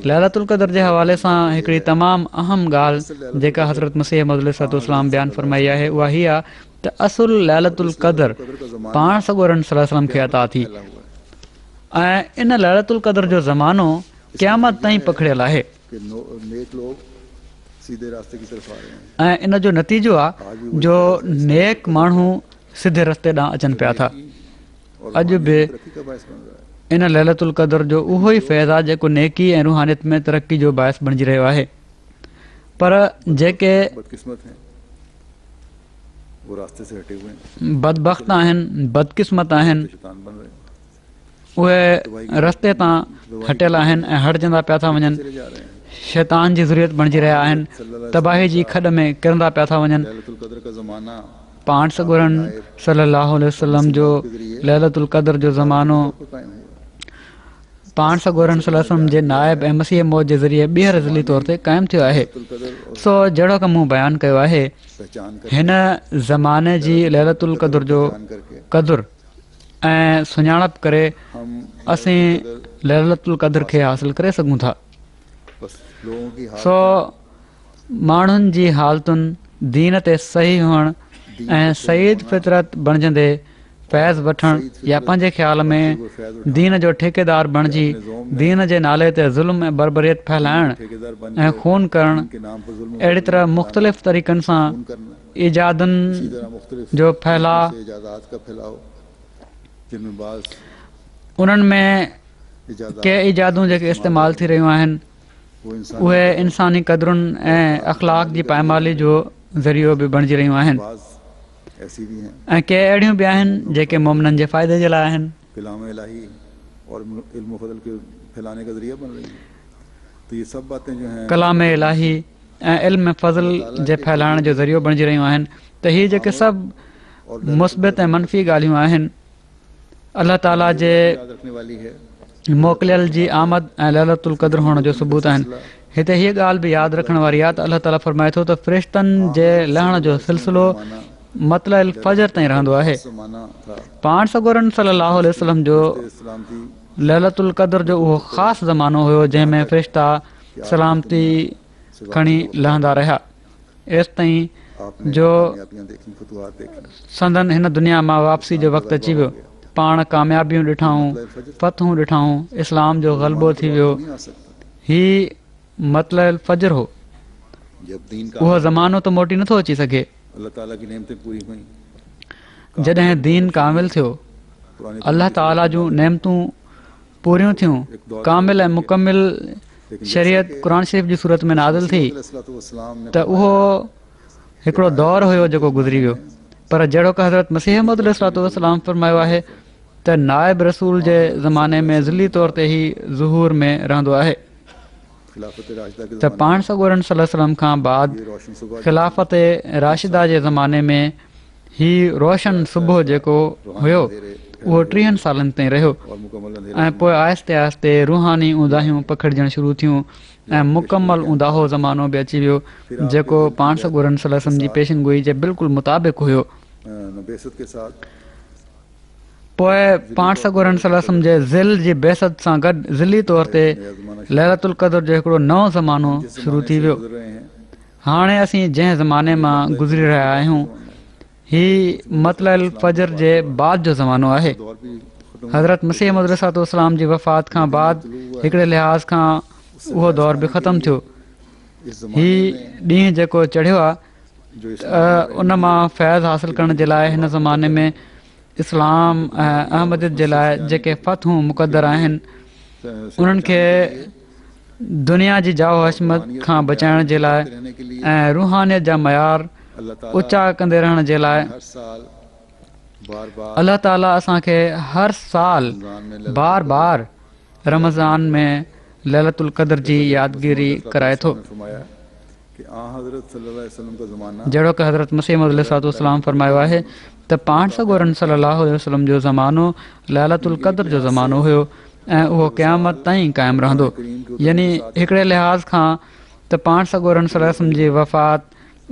[SPEAKER 3] लैलतुल क़द्र जे हवाले सां हिकिड़ी तमामु अहम ॻाल्हि जेका हज़रत मसीह मौद अलैहिस्सलाम बयानु फरमाई आहे उहा हीअ आहे त असुल लैलतुल क़द्र पाण सॻोरन सल्लल्लाहु अलैहि वसल्लम खे अता थी। ऐं इन लैलतुल क़द्र जो ज़मानो क़यामत ताईं पकड़ियल आहे
[SPEAKER 2] कि नेक लोग सीधे रास्ते की तरफ आ रहे हैं
[SPEAKER 3] ऐं इन जो नतीजो आहे जो नेक माण्हू सिधे रस्ते ॾांहुं अचनि पिया था।
[SPEAKER 2] और
[SPEAKER 3] अॼु बि
[SPEAKER 2] तरक्की का बायस बन रहा है।
[SPEAKER 3] इन लैलतुल क़द्र जो उहो ई फैज़ आहे जेको नेकी ऐं रूहानियत में तरक़ी जो बाहिस बणिजी रहियो आहे। पर जेके
[SPEAKER 2] बदकिस्मत हैं वो रास्ते से हटे हुए हैं,
[SPEAKER 3] बदबख़्त आहिनि, बदकिस्मत आहिनि,
[SPEAKER 2] शैतान बन रहे हैं,
[SPEAKER 3] उहे रस्ते तां हटियल आहिनि ऐं हटजंदा पिया था वञनि,
[SPEAKER 2] चले जा रहे हैं।
[SPEAKER 3] शैतान जी ज़रूरत बणिजी रहिया आहिनि, तबाही जी खॾ में किरंदा पिया था वञनि।
[SPEAKER 2] लैलतुल क़द्र का ज़माना
[SPEAKER 3] पाण सॻुरन सल्लल्लाहु अलैहि वसल्लम जो लैलतुल क़द्र जो ज़मानो
[SPEAKER 2] को कायम हुआ।
[SPEAKER 3] पाण सॻुरन सल्लल्लाहु अलैहि वसल्लम जे नाइब ऐं मसीह मौत जे ज़रिए ॿीहर ज़िली तौर ते क़ाइमु थियो आहे।
[SPEAKER 2] लैलतुल क़द्र और
[SPEAKER 3] सो जहिड़ो की मूं बयानु कयो आहे,
[SPEAKER 2] पहचान कर
[SPEAKER 3] हिन ज़माने जी लैलतुल क़द्र जो
[SPEAKER 2] करके
[SPEAKER 3] क़द्र ऐं सुञाणप करे
[SPEAKER 2] हम
[SPEAKER 3] असीं लैलतुल क़द्र खे हासिल करे सघूं था।
[SPEAKER 2] बस लोगों की हालत
[SPEAKER 3] सो माण्हुनि जी हालतुनि दीन ते सही हुअणु ऐं सईद फितरत बणिजंदे फैज़ वठणु या पंहिंजे ख़्याल में दीन जो ठेकेदार बणिजी दीन जे नाले ते ज़ुल्म ऐं बरबरीत फैलाइणु
[SPEAKER 2] ठेकेदार बन
[SPEAKER 3] ऐं खून करणु
[SPEAKER 2] के नाम पर जुल्म
[SPEAKER 3] अहिड़ी तरह मुख़्तलिफ़ तरीक़नि सां
[SPEAKER 2] करना,
[SPEAKER 3] ईजादुनि
[SPEAKER 2] इसी तरह मुख्तलिफ
[SPEAKER 3] जो फैलाव,
[SPEAKER 2] से इजादात का फैलाव, जिनमें बाज़
[SPEAKER 3] उन्हनि में
[SPEAKER 2] इजादात
[SPEAKER 3] के ईजादूं जेके इस्तेमालु थी रहियूं आहिनि
[SPEAKER 2] वो इंसान
[SPEAKER 3] उहे इंसानी क़दरुनि ऐं अख़लाक जी पायमाली जो ज़रियो बि बणिजी रहियूं आहिनि
[SPEAKER 2] बाज़ ऐसी भी हैं
[SPEAKER 3] ऐं के अहिड़ियूं बि आहिनि जेके मोमिननि जे फ़ाइदे जे लाइ आहिनि।
[SPEAKER 2] कलाम इलाही और इल्म फजल के फैलाने का जरिया बन रही हैं। तो ये सब बातें जो हैं
[SPEAKER 3] कलाम इलाही ऐं इल्म फज़ल जे फैलाइण जो ज़रियो बणिजी रहियूं आहिनि। त हीअ जेके सभु मुस्बित ऐं मनफ़ी ॻाल्हियूं आहिनि अलाह ताला जे
[SPEAKER 2] याद रखने वाली है।
[SPEAKER 3] मोकिलियल जी आमद ऐं लैलतुल क़द्र हुअण जो सबूत आहिनि। हिते हीअ ॻाल्हि बि यादि रखण वारी आहे त अलाह ताला फरमाए थो त फ़रिश्तनि जे लहण जो सिलसिलो मतलल फजर ताईं रहंदो आहे।
[SPEAKER 2] ज़माना था
[SPEAKER 3] पाण सॻुरन सल्लल्लाहु अलैहि वसल्लम जो
[SPEAKER 2] इस्लाम की
[SPEAKER 3] लैलतुल क़द्र जो उहो ख़ासि ज़मानो हुयो जंहिंमें फ़रिश्ता सलामती खणी लहंदा रहिया एसि ताईं
[SPEAKER 2] आपने
[SPEAKER 3] जो
[SPEAKER 2] कामयाबियां देखी, फतुहात देखी,
[SPEAKER 3] संदन हिन दुनिया मां वापसी जो वक़्तु अची वियो। पाण कामयाबियूं ॾिठाऊं, फ़तहूं ॾिठाऊं, इस्लाम जो ग़लबो थी वियो।
[SPEAKER 2] नहीं आ सकता।
[SPEAKER 3] ही मतलल फजर हो।
[SPEAKER 2] जब दीन का
[SPEAKER 3] उहो ज़मानो त मोटी नथो अची सघे।
[SPEAKER 2] अल्लाह ताला की नेमतें पूरी हुई,
[SPEAKER 3] जॾहिं दीन कामिल थियो,
[SPEAKER 2] पुराने
[SPEAKER 3] अल्लाह ताला जूं नेमतूं पूरियूं थियूं, कामिल ऐं मुकमिल शरीयत क़ुर शरीफ़ जी सूरत में नाज़िल थी,
[SPEAKER 2] अलैहिस्सलाम ने
[SPEAKER 3] त उहो हिकिड़ो दौरु हुयो जेको गुज़री वियो। पर जहिड़ो की हज़रत मसीह मौद अलैहिस्सलाम फरमायो आहे त नाइब रसूल जे ज़माने में ज़िली तौर ते ई ज़ुहूर में रहंदो आहे।
[SPEAKER 2] खिलाफत राशिदा के
[SPEAKER 3] त पाण सॻुरन सल्लल्लाहु अलैहि वसल्लम खां बाद
[SPEAKER 2] ये रोशन सुबह
[SPEAKER 3] ख़िलाफ़त राशिदा जे ज़माने में ही रोशन सुबुह जेको हुयो उहो 30 सालनि ताईं रहियो
[SPEAKER 2] और मुकम्मल अंधेरा
[SPEAKER 3] ऐं पोइ आहिस्ते आहिस्ते रूहानी ऊंदाहियूं पखिड़जणु शुरू थियूं ऐं मुकमल ऊंदाहो ज़मानो बि अची वियो जेको पाण सॻुरन सल्लल्लाहु अलैहि वसल्लम जी पेशिनगोई जे बिल्कुलु मुताबिक़ हुयो।
[SPEAKER 2] बेसत के साथ
[SPEAKER 3] पोइ पाण सॻुरन सल्लल्लाहु अलैहि वसल्लम जे ज़िल जी बेसत सां गॾु ज़िली तौर ते लैलतुल क़द्र जो हिकिड़ो नओं ज़मानो शुरू थी वियो।
[SPEAKER 2] गुज़र रहे हैं,
[SPEAKER 3] हाणे असीं जंहिं ज़माने मां गुज़री रहिया आहियूं ही मतलल फजर जे बाद जो ज़मानो आहे।
[SPEAKER 2] दौर भी खत्म
[SPEAKER 3] हज़रत मसीह मौद अलैहिस्सलाम जी वफ़ात खां बाद हिकिड़े लिहाज़ खां उहो दौर बि ख़तमु थियो।
[SPEAKER 2] इस
[SPEAKER 3] ही
[SPEAKER 2] ज़माने में
[SPEAKER 3] ॾींहुं जेको चढ़ियो आहे
[SPEAKER 2] जो इस
[SPEAKER 3] उन मां फैज़ हासिल करण जे लाइ हिन ज़माने में इस्लाम ऐं अहमदियत जे लाइ जेके फ़तहूं मुक़दर आहिनि उन्हनि खे दुनिया जी जाओ हशमत खां बचाइण जे लाइ
[SPEAKER 2] रहने के लिए
[SPEAKER 3] ऐं रूहानियत जा मयार
[SPEAKER 2] अल्लाह ताला
[SPEAKER 3] ऊचा कंदे रहण जे लाइ
[SPEAKER 2] हर साल बार बार
[SPEAKER 3] अलाह ताला असांखे हर साल बार बार रमज़ान में लैलतुल क़द्र जी यादगिरी कराए थो।
[SPEAKER 2] फरमाया कि हज़रत सल्लल्लाहु अलैहि वसल्लम का ज़माना
[SPEAKER 3] जहिड़ो की हज़रत मसीह मौद अलैहिस्सलाम फरमायो आहे त पाण सॻुरन सल्लल्लाहु अलैहि वसल्लम जो ज़मानो लैलतुल क़द्र जो ज़मानो हुयो ऐं उहो क़यामत ताईं क़ाइमु रहंदो। यानी हिकिड़े लिहाज़ खां त पाण सॻुरन सल्लल्लाहु अलैहि वसल्लम जी वफ़ात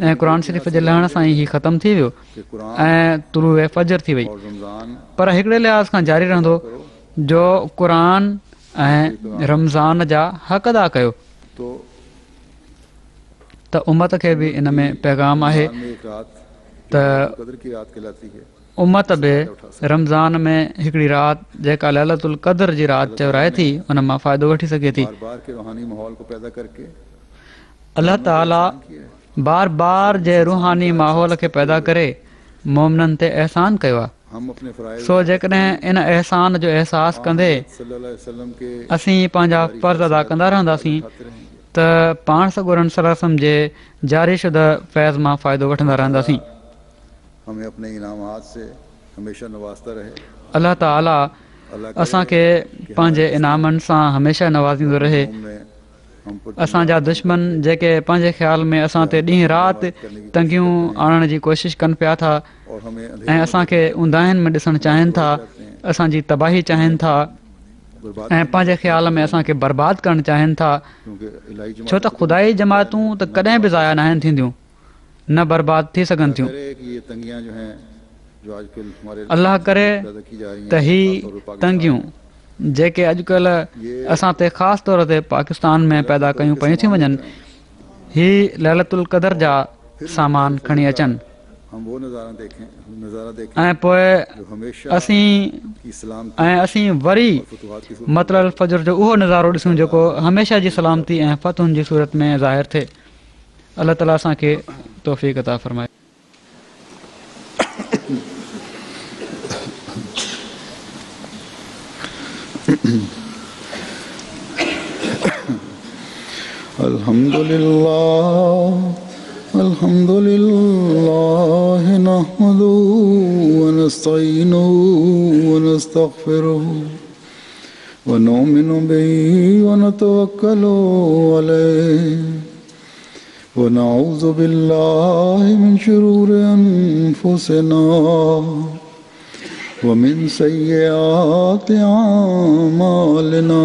[SPEAKER 3] ऐं क़ुर शरीफ़ जे लहण सां ई ख़तमु थी वियो
[SPEAKER 2] कि कुरान
[SPEAKER 3] ऐं तुलूए फजर थी वई।
[SPEAKER 2] और रमज़ान
[SPEAKER 3] पर हिकिड़े लिहाज़ खां जारी रहंदो जो क़ुर ऐं रमज़ान जा हक़ अदा कयो।
[SPEAKER 2] तो
[SPEAKER 3] त उमत खे बि इन में पैगाम आहे
[SPEAKER 2] रमज़ान में एक रात
[SPEAKER 3] त
[SPEAKER 2] कदर की रात कहलाती है।
[SPEAKER 3] उमत बि रमज़ान में हिकिड़ी राति जेका लैलतुल क़द्र जी राति चवराए थी उन मां फ़ाइदो वठी सघे थी।
[SPEAKER 2] बार बार के रूहानी माहौल को पैदा करके
[SPEAKER 3] अलाह ताला बार बार जे रूहानी माहौल खे पैदा करे मोमिननि ते अहसान कयो आहे।
[SPEAKER 2] हम अपने फ़राइज़
[SPEAKER 3] सो जेकॾहिं इन अहसान जो अहसासु कंदे
[SPEAKER 2] सल्लल्लाहु अलैहि वसल्लम के
[SPEAKER 3] असीं पंहिंजा फ़र्ज़ अदा कंदा रहंदासीं त पाण सॻुरनि सलम जे जारी शुदा फैज़ मां फ़ाइदो वठंदा रहंदासीं।
[SPEAKER 2] हमें अपने इनामात से हमेशा नवाजता रहे।
[SPEAKER 3] अलाह ताला असांखे पंहिंजे इनामनि सां हमेशह नवाज़ींदो रहे।
[SPEAKER 2] हम पर
[SPEAKER 3] असांजा दुश्मन जेके पंहिंजे ख़्याल में असां ते ॾींहुं राति तंगियूं आणण जी कोशिशि कनि पिया था
[SPEAKER 2] और हमें
[SPEAKER 3] ऐं असांखे ऊंदाहिनि में ॾिसणु चाहिनि था, असांजी तबाही चाहिनि था
[SPEAKER 2] बर्बाद
[SPEAKER 3] ऐं पंहिंजे ख़्याल में असांखे बर्बादु करणु चाहिनि था।
[SPEAKER 2] क्योंकि इलाही
[SPEAKER 3] छो त खुदाई जमातूं त कॾहिं बि ज़ाया न आहिनि थींदियूं, न बर्बादु थी सघनि थियूं।
[SPEAKER 2] करे कि ये तंगियां जो हैं जो आजकल हमारे
[SPEAKER 3] अलाह करे
[SPEAKER 2] पैदा की जा रही
[SPEAKER 3] त ही तंगियूं जेके अॼुकल्ह असां ते ख़ासि तौर ते पाकिस्तान में पैदा कयूं पयूं थी वञनि, ही लैलतुल क़द्र जा सामान खणी अचनि
[SPEAKER 2] हम वो नज़ारा देखें
[SPEAKER 3] ऐं पोइ
[SPEAKER 2] जो हमेशा
[SPEAKER 3] असीं
[SPEAKER 2] की इस्लाम
[SPEAKER 3] ऐं असीं वरी
[SPEAKER 2] फतुहात की
[SPEAKER 3] मतलबु फजर जो उहो नज़ारो ॾिसूं जेको हमेशा जी सलामती ऐं फ़तुहुनि जी सूरत में ज़ाहिर थिए। अलाह ताला असांखे तौफ़ीक़ अता फ़रमाए। अल्हम्दुलिल्लाह नहमदुहु व नस्तईनुहु व नस्तगफिरुहु व नु'मिनु बिही व नतवक्कलु अलैहि व नऊज़ु बिल्लाहि मिन शुरूरि अनफुसिना व मिन सय्यिआति अअमालिना।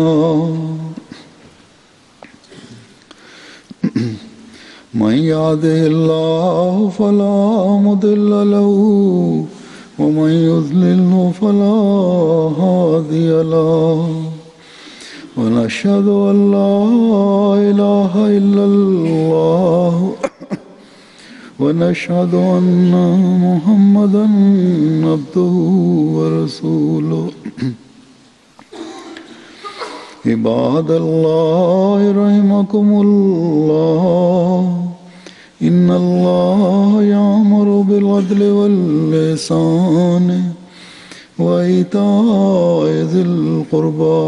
[SPEAKER 3] मन यहदिहिल्लाहु फला मुदिल्ल लहु व मन युज़्लिल्हु फला हादिय लहु व नशहदु अन ला इलाहा इल्लल्लाह व नशहदु अन्ना मुहम्मदन अब्दुहु व रसूलुहु। इबादल्लाह रहमकुमुल्लाह इन्नल्लाह यामुरु बिल अदलि वल इहसानि व ईताइ ज़िल क़ुर्बा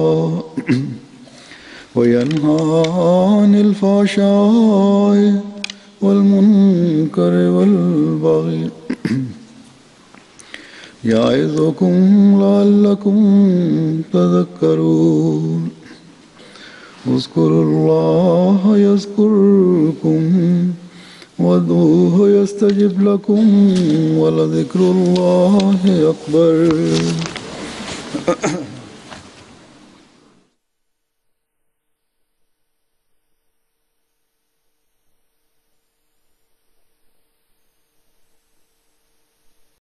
[SPEAKER 3] व यन्हा अनिल फ़हशाइ वल मुनकरि वल बग़ि याइज़ुकुम लअल्लकुम तज़क्करून। उज़्कुरुल्लाह यज़्कुरुकुम वदूहु यस्तजिब लकुम वलज़िक्रुल्लाहि अकबर।